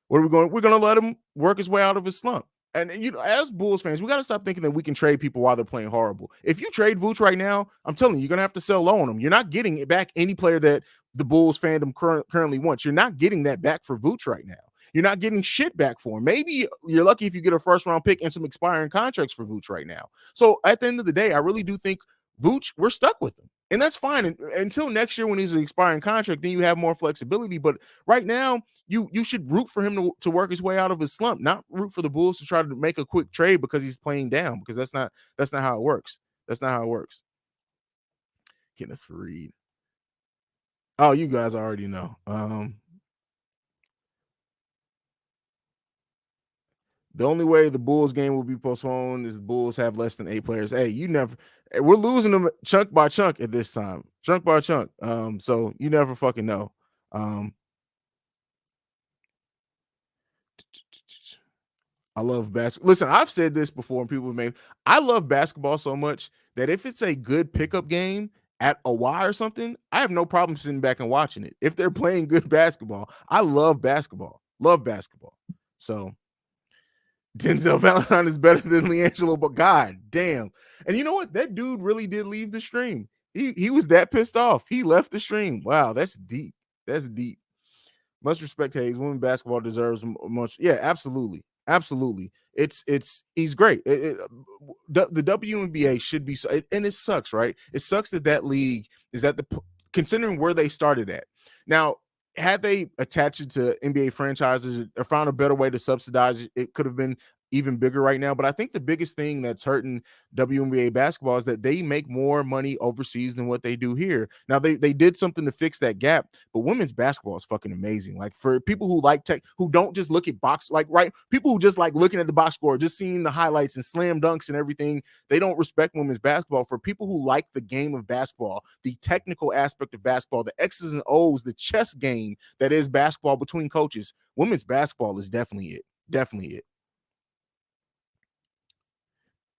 what are we going? We're going to let him work his way out of his slump. And as Bulls fans, we got to stop thinking that we can trade people while they're playing horrible. If you trade Vooch right now, I'm telling you, you're going to have to sell low on him. You're not getting back any player that the Bulls fandom currently wants. You're not getting that back for Vooch right now. You're not getting shit back for him. Maybe you're lucky if you get a first-round pick and some expiring contracts for Vooch right now. So at the end of the day, I really do think Vooch, we're stuck with him. And that's fine. And until next year when he's an expiring contract, then you have more flexibility. But right now, you should root for him to work his way out of his slump, not root for the Bulls to try to make a quick trade because he's playing down, because that's not how it works. That's not how it works. Kenneth Fareed. Oh, you guys already know. The only way the Bulls game will be postponed is the Bulls have less than 8 players. Hey, we're losing them chunk by chunk at this time, chunk by chunk. So you never fucking know. I love basketball. Listen, I've said this before, and people have made. I love basketball so much that if it's a good pickup game at a Y or something, I have no problem sitting back and watching it. If they're playing good basketball, I love basketball. Love basketball. So Denzel Valentine is better than LiAngelo, but god damn. And you know what? That dude really did leave the stream. He was that pissed off. He left the stream. Wow, that's deep. That's deep. Much respect, Haize. Women basketball deserves much. Yeah, absolutely, absolutely. It's he's great. The WNBA should be so, and it sucks, right? It sucks that that league is at the considering where they started at. Now, had they attached it to NBA franchises or found a better way to subsidize it, it could have been even bigger right now. But I think the biggest thing that's hurting WNBA basketball is that they make more money overseas than what they do here. Now they did something to fix that gap, but women's basketball is fucking amazing. Like for people who like tech, who don't just look at box, like right, people who just like looking at the box score, just seeing the highlights and slam dunks and everything, they don't respect women's basketball. For people who like the game of basketball, the technical aspect of basketball, the X's and O's, the chess game that is basketball between coaches, women's basketball is definitely it. Definitely it.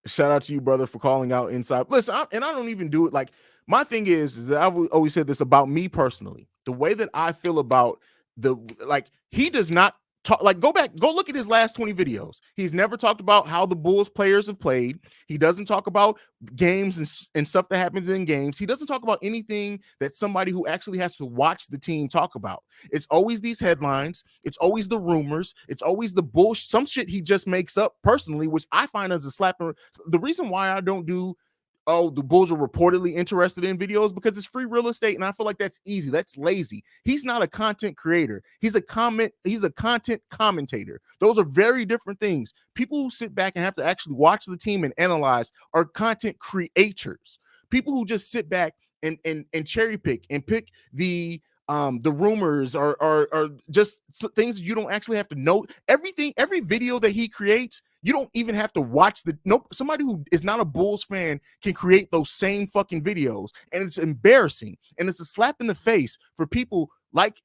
Shout out to you, brother, for calling out inside. Listen, and I don't even do it like my thing is that I've always said this about me personally. The way that I feel about the like he does not talk like go back, go look at his last 20 videos. He's never talked about how the Bulls players have played. He doesn't talk about games and stuff that happens in games. He doesn't talk about anything that somebody who actually has to watch the team talk about. It's always these headlines. It's always the rumors. It's always the bullshit. Some shit he just makes up personally, which I find as a slapper. The reason why I don't do the Bulls are reportedly interested in videos because it's free real estate, and I feel like that's easy. That's lazy. He's not a content creator. He's a content commentator. Those are very different things. People who sit back and have to actually watch the team and analyze are content creators. People who just sit back and cherry pick and pick the rumors are just things you don't actually have to know. Every video that he creates, you don't even have to watch the nope. Somebody who is not a Bulls fan can create those same fucking videos, and it's embarrassing and it's a slap in the face for people like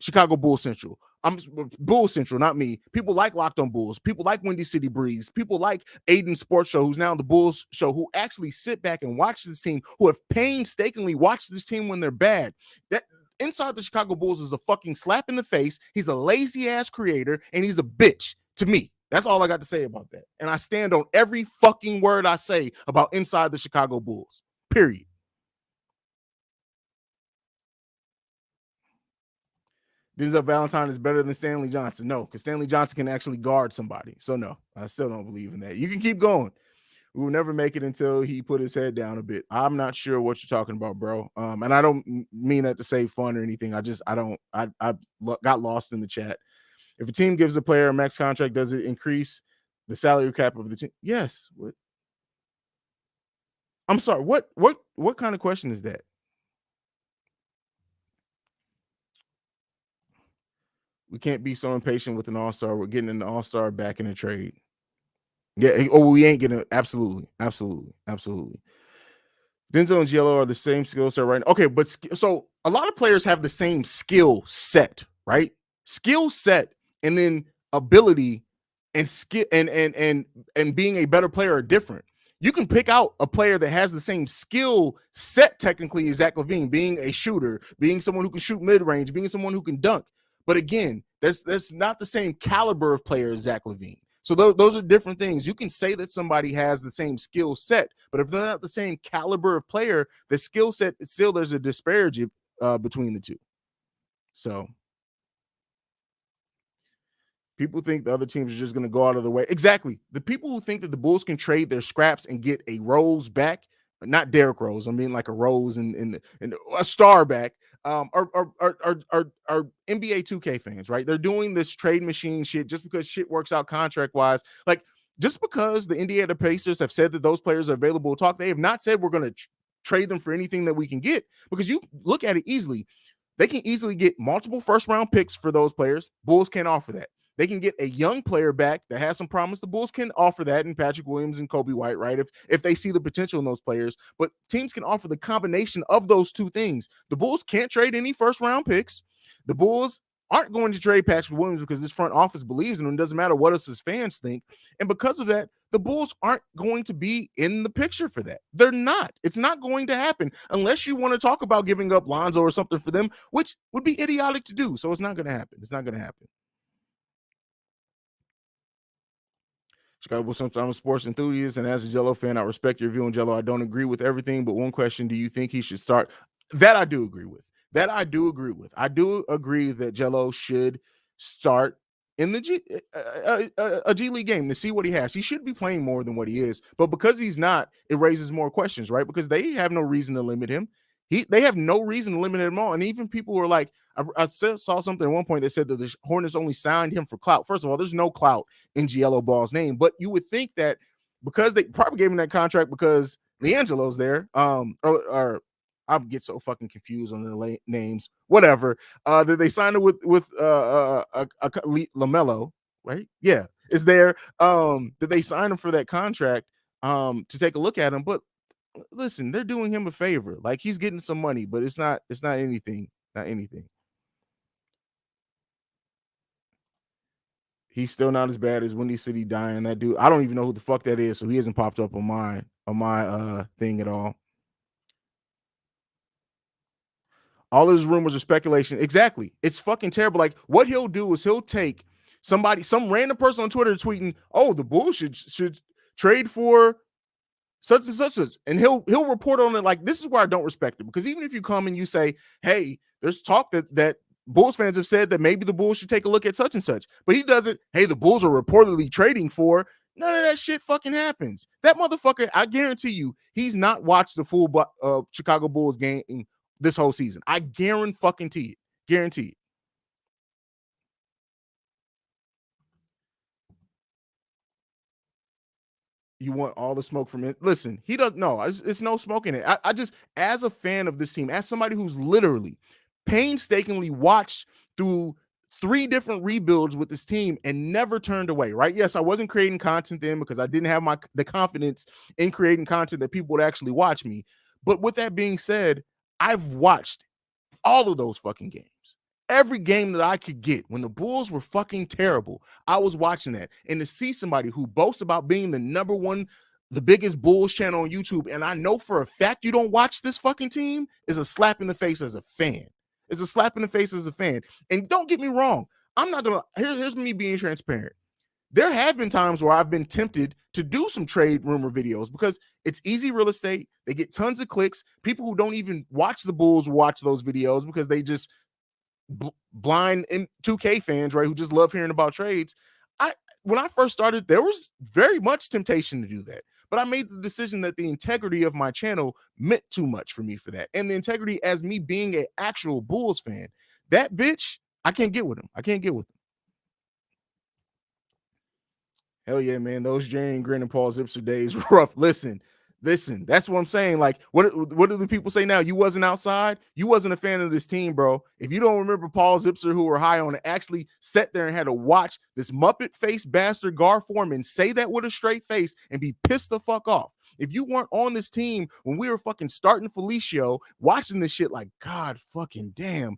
Chicago Bull Central. I'm Bull Central, not me. People like Locked on Bulls, people like Windy City Breeze, people like Aiden Sports Show, who's now the Bulls Show, who actually sit back and watch this team, who have painstakingly watched this team when they're bad. That inside the Chicago Bulls is a fucking slap in the face. He's a lazy ass creator, and he's a bitch to me. That's all I got to say about that. And I stand on every fucking word I say about inside the Chicago Bulls. Period. Denzel Valentine is better than Stanley Johnson. No, because Stanley Johnson can actually guard somebody. So no, I still don't believe in that. You can keep going. We will never make it until he put his head down a bit. I'm not sure what you're talking about, bro. And I don't mean that to say fun or anything. I got lost in the chat. If a team gives a player a max contract, does it increase the salary cap of the team? Yes. What? I'm sorry. What kind of question is that? We can't be so impatient with an all-star. We're getting an all-star back in a trade. Yeah. Oh, we ain't getting absolutely. Denzel and Giello are the same skill set, right? Okay, but so a lot of players have the same skill set, right? Skill set and then ability and skill and being a better player are different. You can pick out a player that has the same skill set technically as Zach LaVine, being a shooter, being someone who can shoot mid-range, being someone who can dunk. But again, there's not the same caliber of player as Zach LaVine. So those are different things. You can say that somebody has the same skill set, but if they're not the same caliber of player, the skill set still there's a disparity between the two. So people think the other teams are just going to go out of the way. Exactly. The people who think that the Bulls can trade their scraps and get a Rose back, not Derrick Rose, I mean like a Rose and a star back, are NBA 2K fans, right? They're doing this trade machine shit just because shit works out contract wise. Like just because the Indiana Pacers have said that those players are available to talk, they have not said we're going to trade them for anything that we can get, because you look at it easily. They can easily get multiple first round picks for those players. Bulls can't offer that. They can get a young player back that has some promise. The Bulls can offer that in Patrick Williams and Kobe White, right? If they see the potential in those players, but teams can offer the combination of those two things. The Bulls can't trade any first round picks. The Bulls aren't going to trade Patrick Williams because this front office believes in him. It doesn't matter what us as fans think. And because of that, the Bulls aren't going to be in the picture for that. They're not. It's not going to happen unless you want to talk about giving up Lonzo or something for them, which would be idiotic to do. So it's not going to happen. It's not going to happen. Chicago Bulls, I'm a sports enthusiast, and as a Jello fan, I respect your view on Jello. I don't agree with everything, but one question: do you think he should start? That I do agree with. That I do agree with. I do agree that Jello should start in the a G League game to see what he has. He should be playing more than what he is, but because he's not, it raises more questions, right? Because they have no reason to limit him. They have no reason to limit him at all. And even people were like, saw something at one point that said that the Hornets only signed him for clout. First of all, there's no clout in Giello Ball's name, but you would think that because they probably gave him that contract because LiAngelo's there, or I get so fucking confused on the names. Whatever. That they signed it with LaMelo, right? Yeah, is there. That they signed him for that contract to take a look at him. But listen, they're doing him a favor. Like he's getting some money, but it's not anything. Not anything. He's still not as bad as Windy City Dying. That dude, I don't even know who the fuck that is, so he hasn't popped up on my thing at all. All his rumors are speculation. Exactly. It's fucking terrible. Like what he'll do is he'll take some random person on Twitter tweeting, "Oh, the Bulls should trade for such and such," and he'll report on it. Like this is where I don't respect it, because even if you come and you say, "Hey, there's talk that Bulls fans have said that maybe the Bulls should take a look at such and such," but he doesn't. Hey, the Bulls are reportedly trading for. None of that shit fucking happens. That motherfucker, I guarantee you, he's not watched the full Chicago Bulls game this whole season. I guarantee it. Guarantee it. You want all the smoke from it. Listen, he doesn't know. It's no smoke in it. I just, as a fan of this team, as somebody who's literally painstakingly watched through 3 different rebuilds with this team and never turned away, right? Yes, I wasn't creating content then because I didn't have the confidence in creating content that people would actually watch me. But with that being said, I've watched all of those fucking games. Every game that I could get when the Bulls were fucking terrible, I was watching that. And to see somebody who boasts about being the number one, the biggest Bulls channel on YouTube, and I know for a fact you don't watch this fucking team, is a slap in the face as a fan. It's a slap in the face as a fan. And don't get me wrong, I'm not gonna. Here's me being transparent. There have been times where I've been tempted to do some trade rumor videos because it's easy real estate. They get tons of clicks. People who don't even watch the Bulls watch those videos because they just blind 2K fans, right, who just love hearing about trades. When I first started, there was very much temptation to do that, but I made the decision that the integrity of my channel meant too much for me for that, and the integrity as me being an actual Bulls fan. That bitch, I can't get with him. I can't get with him. Hell yeah, man. Those Jerry and Grin and Paul Zipser days were rough. Listen. That's what I'm saying. Like, what do the people say now? You wasn't outside. You wasn't a fan of this team, bro. If you don't remember Paul Zipser, who were high on it, actually sat there and had to watch this Muppet face bastard Gar Forman say that with a straight face and be pissed the fuck off. If you weren't on this team when we were fucking starting Felicio, watching this shit like, God fucking damn,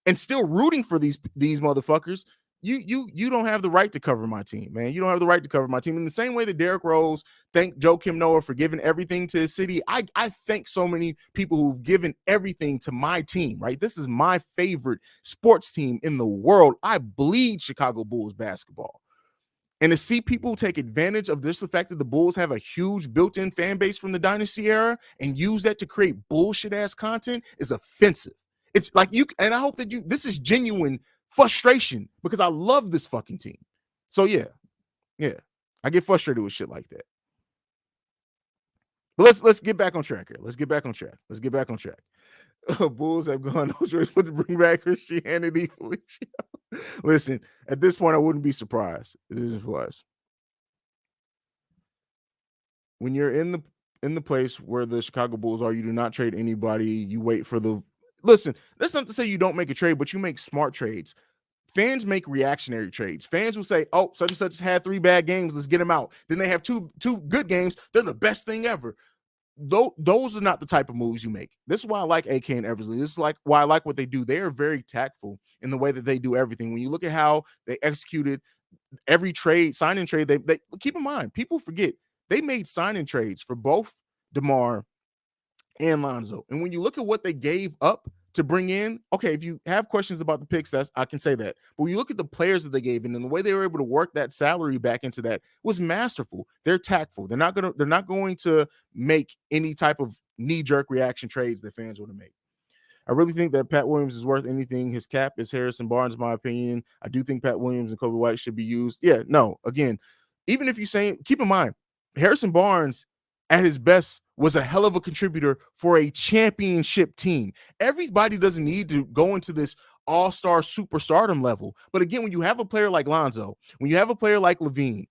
and still rooting for these motherfuckers, you don't have the right to cover my team, man. You don't have the right to cover my team. In the same way that Derrick Rose thanked Joakim Noah for giving everything to his city, I thank so many people who've given everything to my team, right? This is my favorite sports team in the world. I bleed Chicago Bulls basketball. And to see people take advantage of this, the fact that the Bulls have a huge built-in fan base from the dynasty era and use that to create bullshit ass content is offensive. It's like and I hope that this is genuine frustration because I love this fucking team. So yeah, I get frustrated with shit like that. But let's get back on track here. Let's get back on track. Bulls have gone no choice but to bring back Christianity. Listen, at this point, I wouldn't be surprised. It isn't plus. When you're in the place where the Chicago Bulls are, you do not trade anybody. You wait for the listen. That's not to say you don't make a trade, but you make smart trades. Fans make reactionary trades. Fans will say, "Oh, such and such had 3 bad games. Let's get them out." Then they have two good games. They're the best thing ever. Those are not the type of moves you make. This is why I like AK and Eversley. This is like why I like what they do. They are very tactful in the way that they do everything. When you look at how they executed every signing trade, they keep in mind, people forget they made signing trades for both DeMar and Lonzo. And when you look at what they gave up to bring in, okay, if you have questions about the picks, I can say that. But when you look at the players that they gave in and the way they were able to work that salary back into that was masterful. They're tactful. They're not going to make any type of knee-jerk reaction trades that fans want to make. I really think that Pat Williams is worth anything. His cap is Harrison Barnes, in my opinion. I do think Pat Williams and Kobe White should be used. Yeah, no, again, even if you say, keep in mind, Harrison Barnes at his best was a hell of a contributor for a championship team. Everybody doesn't need to go into this all-star superstardom level. But again, when you have a player like Lonzo, when you have a player like Levine,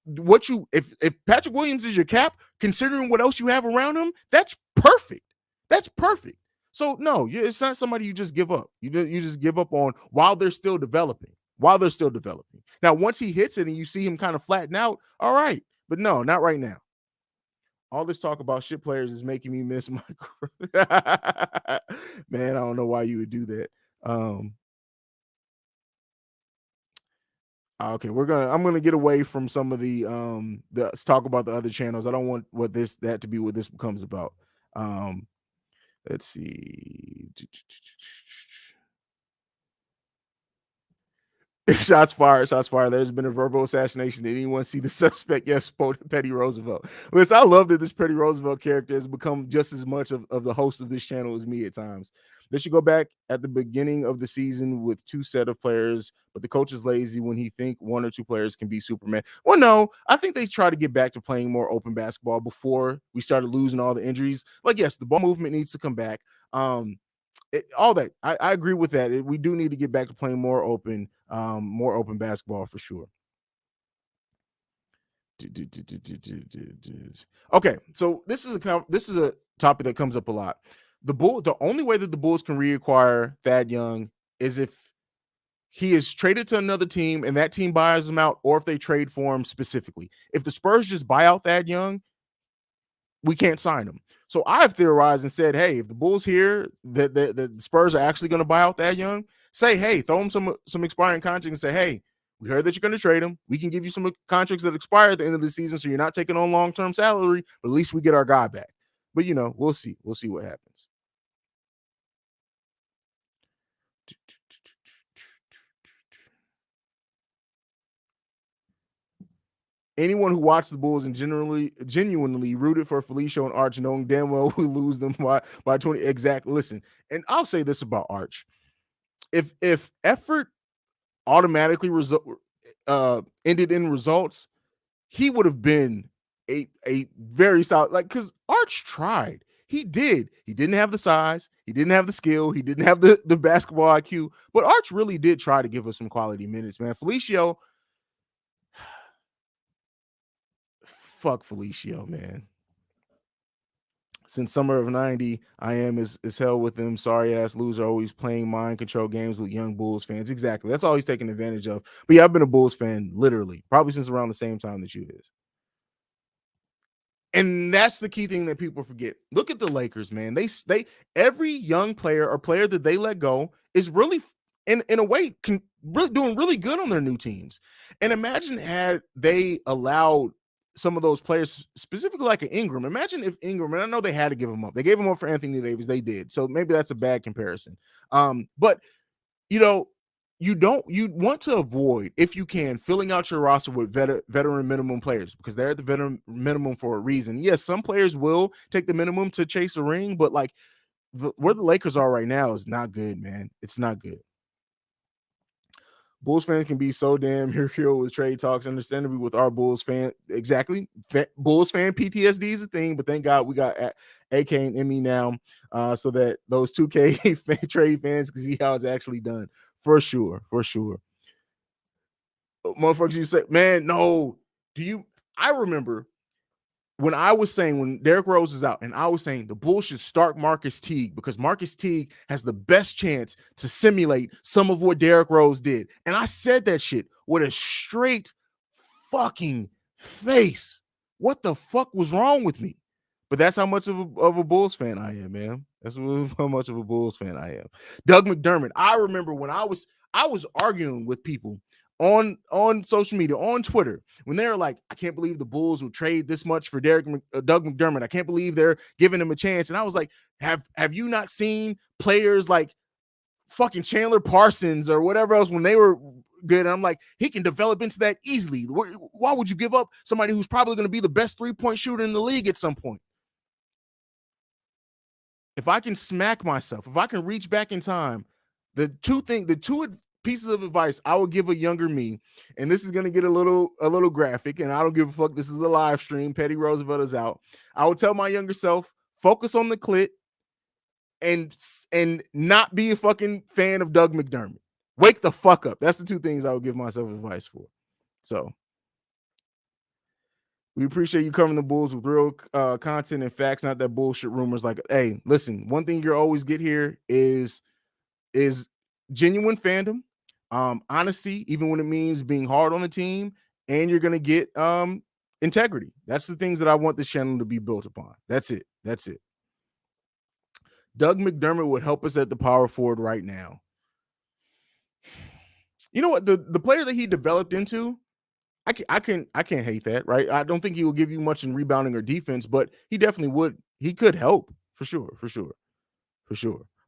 what you if Patrick Williams is your cap, considering what else you have around him, that's perfect. That's perfect. So no, it's not somebody you just give up. You just give up on while they're still developing. While they're still developing. Now, once he hits it and you see him kind of flatten out, all right. But no, not right now. All this talk about shit players is making me miss my man. I don't know why you would do that. Okay, I'm gonna get away from some of the let's talk about the other channels. I don't want that to be what this becomes about. Let's see. Shots fired, shots fired. There's been a verbal assassination. Did anyone see the suspect? Yes, Petty Roosevelt. Listen, I love that this Petty Roosevelt character has become just as much of the host of this channel as me at times. They should go back at the beginning of the season with 2 set of players, but the coach is lazy when he think 1 or 2 players can be Superman. Well, no, I think they try to get back to playing more open basketball before we started losing all the injuries. Like, yes, the ball movement needs to come back. All that I agree with that. We do need to get back to playing more open basketball for sure. Okay, so this is a topic that comes up a lot. The only way that the Bulls can reacquire Thad Young is if he is traded to another team and that team buys him out, or if they trade for him specifically. If the Spurs just buy out Thad Young, we can't sign him. So I've theorized and said, hey, if the Bulls hear that the Spurs are actually going to buy out Thad Young, say, hey, throw him some expiring contracts and say, hey, we heard that you're going to trade him. We can give you some contracts that expire at the end of the season, so you're not taking on long-term salary, but at least we get our guy back. But, we'll see. We'll see what happens. Anyone who watched the Bulls and genuinely rooted for Felicio and Arch, knowing damn well we lose them by 20. Exactly. Listen, and I'll say this about Arch. If effort automatically ended in results, he would have been a very solid, because Arch tried. He did. He didn't have the size. He didn't have the skill. He didn't have the basketball IQ. But Arch really did try to give us some quality minutes, man. Felicio, fuck Felicio, man. Since summer of 90, I am as hell with him. Sorry ass loser, always playing mind control games with young Bulls fans. Exactly. That's all he's taking advantage of. But yeah, I've been a Bulls fan literally, probably since around the same time that you is. And that's the key thing that people forget. Look at the Lakers, man. They every young player or player that they let go is really in a way really doing really good on their new teams. And imagine had they allowed some of those players, specifically like an Ingram. Imagine if Ingram, and I know they had to give him up. They gave him up for Anthony Davis. They did. So maybe that's a bad comparison. But you want to avoid, if you can, filling out your roster with veteran minimum players, because they're at the veteran minimum for a reason. Yes, some players will take the minimum to chase a ring, but like where the Lakers are right now is not good, man. It's not good. Bulls fans can be so damn hero with trade talks, understandably with our Bulls fan. Exactly. Bulls fan PTSD is a thing, but thank God we got AK and ME now, so that those 2K trade fans can see how it's actually done. For sure. Motherfuckers, you say, man, no. I remember when I was saying, when Derrick Rose is out, and I was saying the Bulls should start Marcus Teague because Marcus Teague has the best chance to simulate some of what Derrick Rose did. And I said that shit with a straight fucking face. What the fuck was wrong with me? But that's how much of a Bulls fan I am, man. That's how much of a Bulls fan I am. Doug McDermott. I remember when I was arguing with people on social media, on Twitter, when they were like, I can't believe the Bulls would trade this much for Doug McDermott. I can't believe they're giving him a chance. And I was like, have you not seen players like fucking Chandler Parsons or whatever else when they were good? And I'm like, he can develop into that easily. Why would you give up somebody who's probably going to be the best 3-point shooter in the league at some point? if I can smack myself, if I can reach back in time, the two pieces of advice I would give a younger me, and this is gonna get a little graphic, and I don't give a fuck. This is a live stream. Petty Roosevelt is out. I would tell my younger self, focus on the clit and not be a fucking fan of Doug McDermott. Wake the fuck up. That's the two things I would give myself advice for. So we appreciate you covering the Bulls with real content and facts, not that bullshit rumors. Like, hey, listen, one thing you'll always get here is genuine fandom, honesty, even when it means being hard on the team, and you're gonna get integrity. That's the things that I want this channel to be built upon. That's it. That's it. Doug McDermott would help us at the power forward right now. You know what? The player that he developed into, I can't hate that, right? I don't think he will give you much in rebounding or defense, but he definitely would. He could help for sure.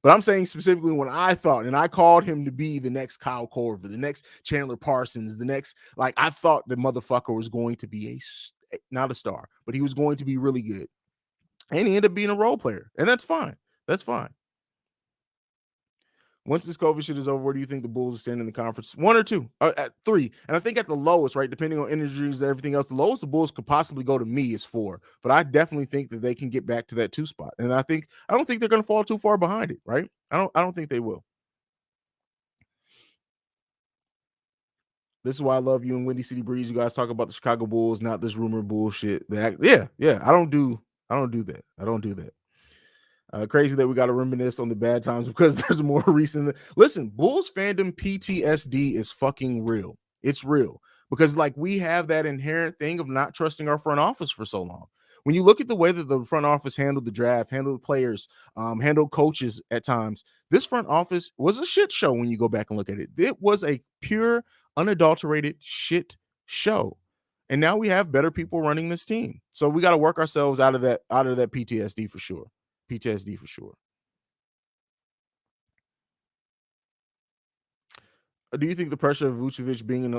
But I'm saying specifically when I thought, and I called him to be the next Kyle Korver, the next Chandler Parsons, the next, like, I thought the motherfucker was going to be not a star, but he was going to be really good. And he ended up being a role player, and that's fine. That's fine. Once this COVID shit is over, where do you think the Bulls will stand in the conference? 1 or 2? At 3. And I think at the lowest, right, depending on injuries and everything else, the lowest the Bulls could possibly go to me is 4. But I definitely think that they can get back to that 2 spot. And I don't think they're going to fall too far behind it, right? I don't think they will. This is why I love you and Windy City Breeze. You guys talk about the Chicago Bulls, not this rumor bullshit. Yeah. I don't do that. Crazy that we got to reminisce on the bad times because there's more recent. Listen, Bulls fandom PTSD is fucking real. It's real because, like, we have that inherent thing of not trusting our front office for so long. When you look at the way that the front office handled the draft, handled players, handled coaches at times, this front office was a shit show. When you go back and look at it, it was a pure, unadulterated shit show. And now we have better people running this team. So we got to work ourselves out of that PTSD for sure. Do you think the pressure of Vucevic being in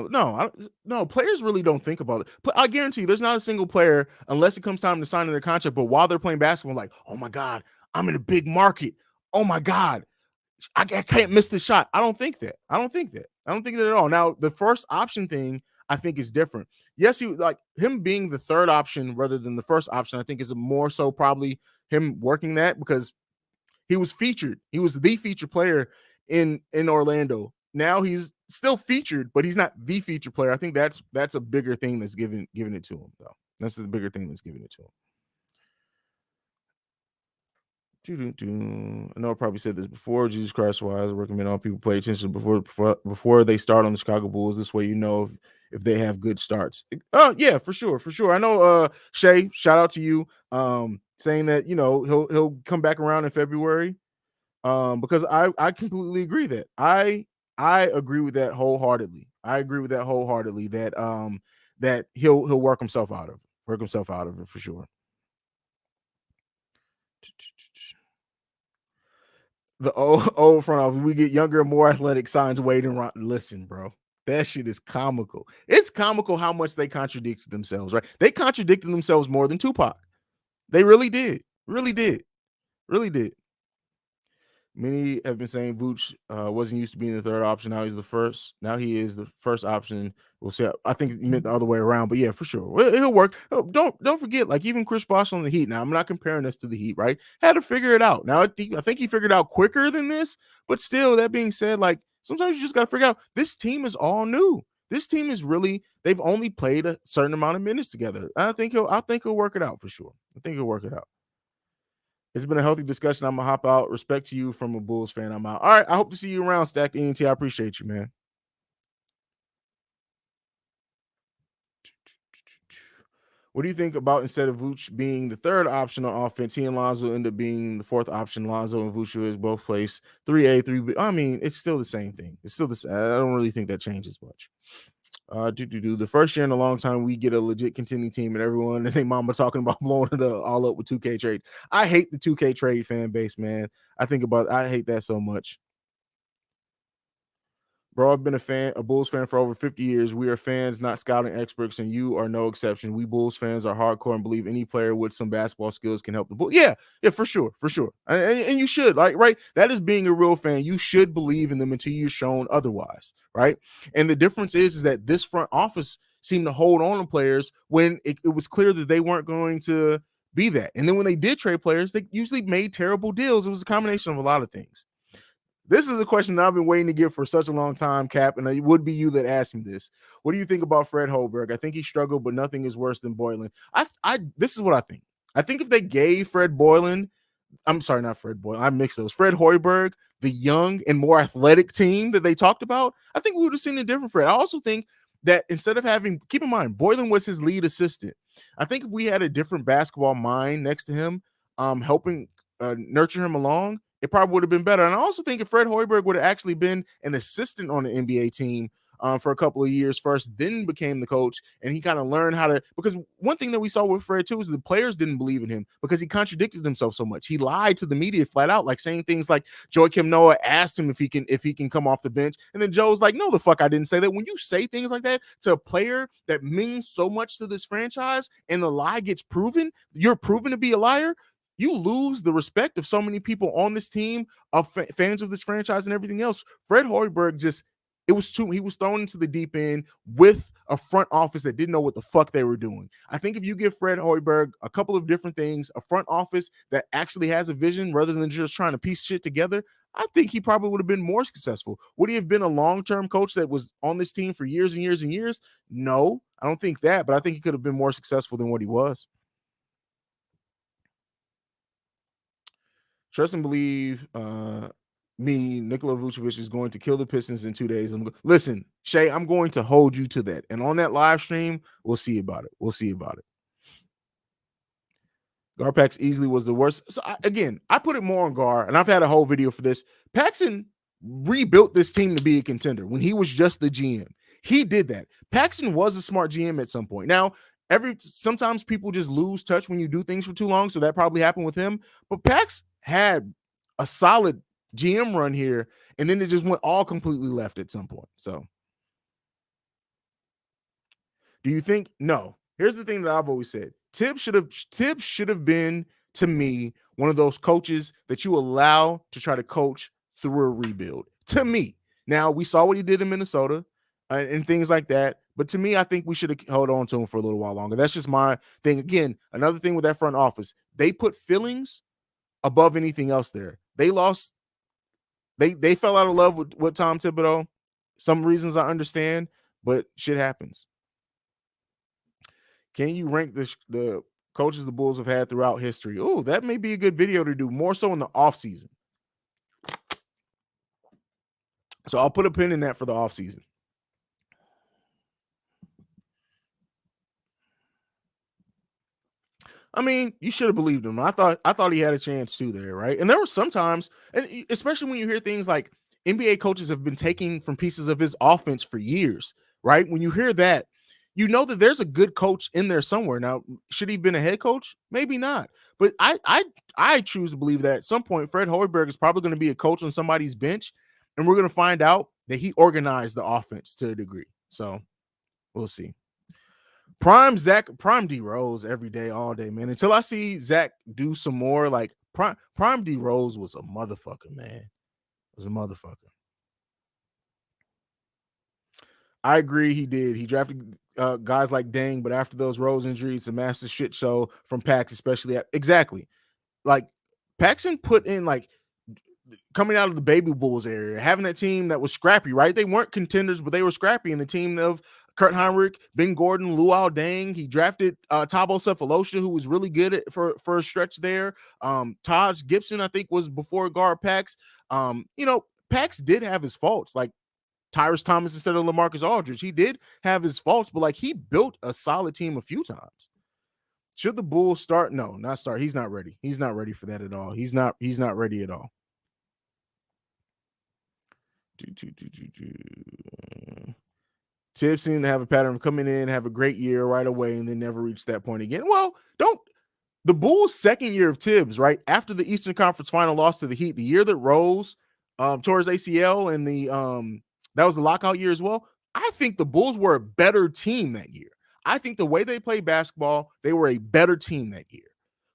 no, players really don't think about it. I guarantee you there's not a single player, unless it comes time to sign their contract, but while they're playing basketball, like, oh my God, I'm in a big market. Oh my God, I can't miss the shot. I don't think that at all. Now, the first option thing I think is different. Yes, he, like, him being the third option rather than the first option, I think is more so probably him working that because he was featured. He was the featured player in Orlando. Now he's still featured, but he's not the featured player. I think that's a bigger thing that's giving it to him, though. That's the bigger thing that's giving it to him. I know I probably said this before. Jesus Christ, why I recommend all people play attention before they start on the Chicago Bulls. This way, you know if they have good starts. Oh yeah, for sure. I know Shay, shout out to you, saying that, you know, he'll come back around in February. Because I completely agree that I agree with that wholeheartedly. That that he'll work himself out of it for sure. The old front office, we get younger and more athletic, signs Wade and Ron. Listen, bro, that shit is comical. It's comical how much they contradicted themselves, right? They contradicted themselves more than Tupac. They really did. Many have been saying Vooch wasn't used to being the third option. Now he's the first. Now he is the first option. We'll see. I think you meant the other way around, but yeah, for sure, it'll work. Don't forget, like, even Chris Bosh on the Heat. Now I'm not comparing this to the Heat, right? Had to figure it out. Now I think he figured it out quicker than this, but still, that being said, like, sometimes you just got to figure out this team is all new. This team is really, they've only played a certain amount of minutes together. I think he'll work it out for sure. I think he'll work it out. It's been a healthy discussion. I'm gonna hop out. Respect to you from a Bulls fan. I'm out. All right. I hope to see you around, Stack ENT. I appreciate you, man. What do you think about, instead of Vooch being the third option on offense, he and Lonzo end up being the fourth option? Lonzo and Vucevic both place 3A, 3B. I mean, it's still the same thing. It's still the same. I don't really think that changes much. The first year in a long time we get a legit contending team, and everyone and they mama talking about blowing it all up with 2K trades. I hate the 2K trade fan base, man. I hate that so much. Bro, I've been a Bulls fan for over 50 years. We are fans, not scouting experts, and you are no exception. We Bulls fans are hardcore and believe any player with some basketball skills can help the Bulls. Yeah, yeah, for sure, for sure. And you should, like, right? That is being a real fan. You should believe in them until you're shown otherwise, right? And the difference is that this front office seemed to hold on to players when it was clear that they weren't going to be that. And then when they did trade players, they usually made terrible deals. It was a combination of a lot of things. This is a question that I've been waiting to get for such a long time, Cap, and it would be you that asked me this. What do you think about Fred Hoiberg? I think he struggled, but nothing is worse than Boylan. This is what I think. I think if they gave Fred Boylan, I'm sorry, not Fred Boylan, I mixed those. Fred Hoiberg, the young and more athletic team that they talked about, I think we would have seen a different Fred. I also think that instead of having, keep in mind, Boylan was his lead assistant. I think if we had a different basketball mind next to him, helping nurture him along, it probably would have been better. And I also think if Fred Hoiberg would have actually been an assistant on the NBA team for a couple of years first, then became the coach, and he kind of learned how to, because one thing that we saw with Fred too is the players didn't believe in him because he contradicted himself so much. He lied to the media flat out, like saying things like Joakim Noah asked him if he can come off the bench, and then Joe's like, no, the fuck, I didn't say that. When you say things like that to a player that means so much to this franchise and the lie gets proven, you're proven to be a liar, you lose the respect of so many people on this team, of fans of this franchise and everything else. Fred Hoiberg he was thrown into the deep end with a front office that didn't know what the fuck they were doing. I think if you give Fred Hoiberg a couple of different things, a front office that actually has a vision rather than just trying to piece shit together, I think he probably would have been more successful. Would he have been a long-term coach that was on this team for years and years and years? No, I don't think that, but I think he could have been more successful than what he was. Trust and believe Nikola Vucevic is going to kill the Pistons in 2 days. Listen, Shay, I'm going to hold you to that. And on that live stream, we'll see about it. We'll see about it. Garpax easily was the worst. So I put it more on Gar, and I've had a whole video for this. Paxson rebuilt this team to be a contender when he was just the GM. He did that. Paxson was a smart GM at some point. Now, sometimes people just lose touch when you do things for too long, so that probably happened with him. But Pax had a solid GM run here, and then it just went all completely left at some point. So, do you think? No. Here's the thing that I've always said: Tibbs should have been, to me, one of those coaches that you allow to try to coach through a rebuild. To me, now we saw what he did in Minnesota and things like that. But to me, I think we should have held on to him for a little while longer. That's just my thing. Again, another thing with that front office, they put feelings above anything else there. They lost. They fell out of love with Tom Thibodeau. Some reasons I understand, but shit happens. Can you rank the coaches the Bulls have had throughout history? Oh, that may be a good video to do, more so in the offseason. So I'll put a pin in that for the offseason. I mean, you should have believed him. I thought he had a chance too there, right? And there were some times, and especially when you hear things like NBA coaches have been taking from pieces of his offense for years, right? When you hear that, you know that there's a good coach in there somewhere. Now, should he have been a head coach? Maybe not. But I choose to believe that at some point, Fred Hoiberg is probably going to be a coach on somebody's bench, and we're going to find out that he organized the offense to a degree. So we'll see. Prime D Rose every day, all day, man. Until I see Zach do some more, like Prime D Rose was a motherfucker, man. Was a motherfucker. I agree, he did. He drafted guys like Dang, but after those Rose injuries, a massive shit show from Pax, especially exactly. Like Paxson put in, like, coming out of the Baby Bulls area, having that team that was scrappy, right? They weren't contenders, but they were scrappy. And the team of Kurt Heinrich, Ben Gordon, Luol Deng. He drafted Thabo Sefolosha, who was really good for a stretch there. Taj Gibson, I think, was before guard Pax. Pax did have his faults, like Tyrus Thomas instead of LaMarcus Aldridge. He did have his faults, but like he built a solid team a few times. Should the Bulls start? No, not start. He's not ready. He's not ready for that at all. He's not ready at all. Tibbs seemed to have a pattern of coming in, have a great year right away, and then never reach that point again. Well, the Bulls' second year of Tibbs, right after the Eastern Conference Final loss to the Heat, the year that Rose tore his ACL and That was the lockout year as well. I think the Bulls were a better team that year. I think the way they played basketball, they were a better team that year.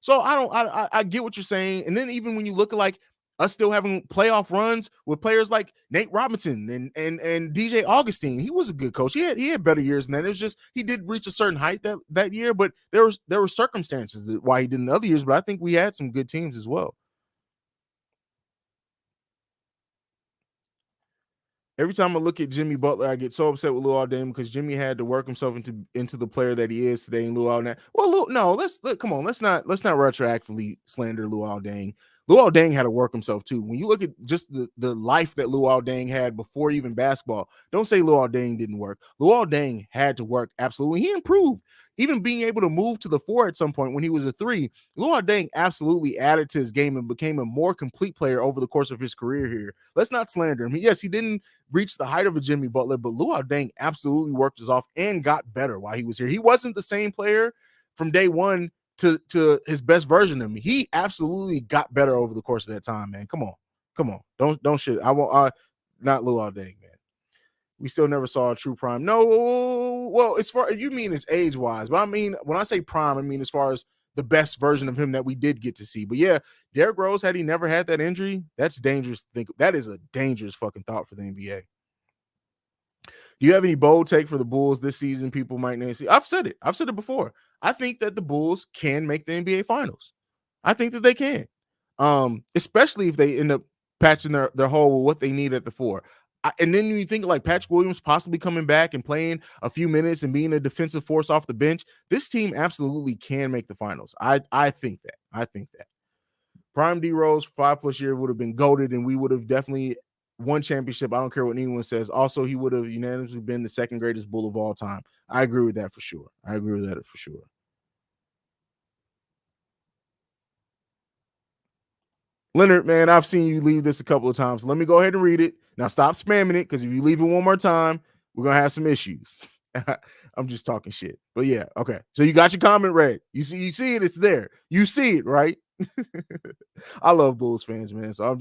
So I get what you're saying. And then even when you look at like us still having playoff runs with players like Nate Robinson and DJ Augustine, he was a good coach. He had better years than that. It was just he did reach a certain height that year, but there were circumstances why he didn't the other years. But I think we had some good teams as well. Every time I look at Jimmy Butler, I get so upset with Luol Deng because Jimmy had to work himself into the player that he is today in Luol Deng. Well, no, come on, let's not retroactively slander Luol Deng. Luol Deng had to work himself too. When you look at just the life that Luol Deng had before even basketball, don't say Luol Deng didn't work. Luol Deng had to work absolutely. He improved. Even being able to move to the four at some point when he was a three, Luol Deng absolutely added to his game and became a more complete player over the course of his career here. Let's not slander him. Yes, he didn't reach the height of a Jimmy Butler, but Luol Deng absolutely worked his off and got better while he was here. He wasn't the same player from day one to his best version of me. He absolutely got better over the course of that time, man. Come on. Don't shit. I won't. Not Luol Deng, man. We still never saw a true prime. No, well, as far you mean as age wise, but I mean when I say prime, I mean as far as the best version of him that we did get to see. But yeah, Derrick Rose, had he never had that injury, that's dangerous to think. That is a dangerous fucking thought for the NBA. Do you have any bold take for the Bulls this season? People might not see. I've said it before. I think that the Bulls can make the NBA Finals. I think that they can, especially if they end up patching their hole with what they need at the four. And then you think like Patrick Williams possibly coming back and playing a few minutes and being a defensive force off the bench. This team absolutely can make the finals. I think that. I think that. Prime D Rose 5+ year would have been goated, and we would have definitely won championship. I don't care what anyone says. Also, he would have unanimously been the second greatest Bull of all time. I agree with that for sure. Leonard, man, I've seen you leave this a couple of times. Let me go ahead and read it. Now stop spamming it, because if you leave it one more time, we're gonna have some issues. I'm just talking shit. But yeah, okay. So you got your comment read. You see it, it's there. You see it, right? I love Bulls fans, man. So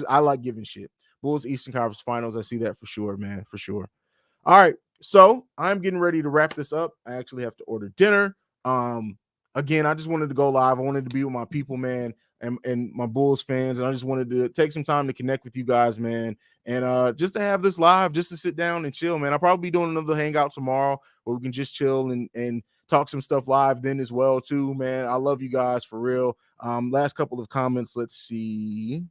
I like giving shit. Bulls Eastern Conference Finals. I see that for sure, man. For sure. All right. So I'm getting ready to wrap this up. I actually have to order dinner. Again, I just wanted to go live. I wanted to be with my people, man, and my Bulls fans. And I just wanted to take some time to connect with you guys, man. And just to have this live, just to sit down and chill, man. I'll probably be doing another hangout tomorrow where we can just chill and talk some stuff live then as well, too, man. I love you guys for real. Last couple of comments. Let's see.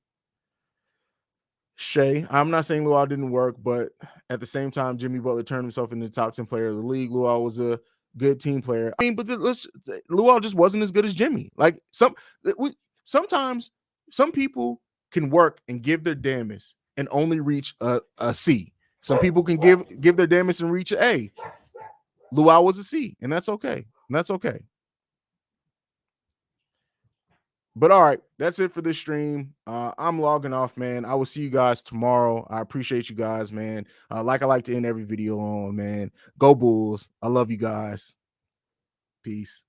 Shay, I'm not saying Luau didn't work, but at the same time, Jimmy Butler turned himself into the top 10 player of the league. Luau was a good team player. I mean, but Luau just wasn't as good as Jimmy. Like sometimes some people can work and give their damnest and only reach a C. Some people can give their damnest and reach an A. Luau was a C, and that's okay. But all right, that's it for this stream. I'm logging off, man. I will see you guys tomorrow. I appreciate you guys, man. Like I like to end every video on, man. Go Bulls. I love you guys. Peace.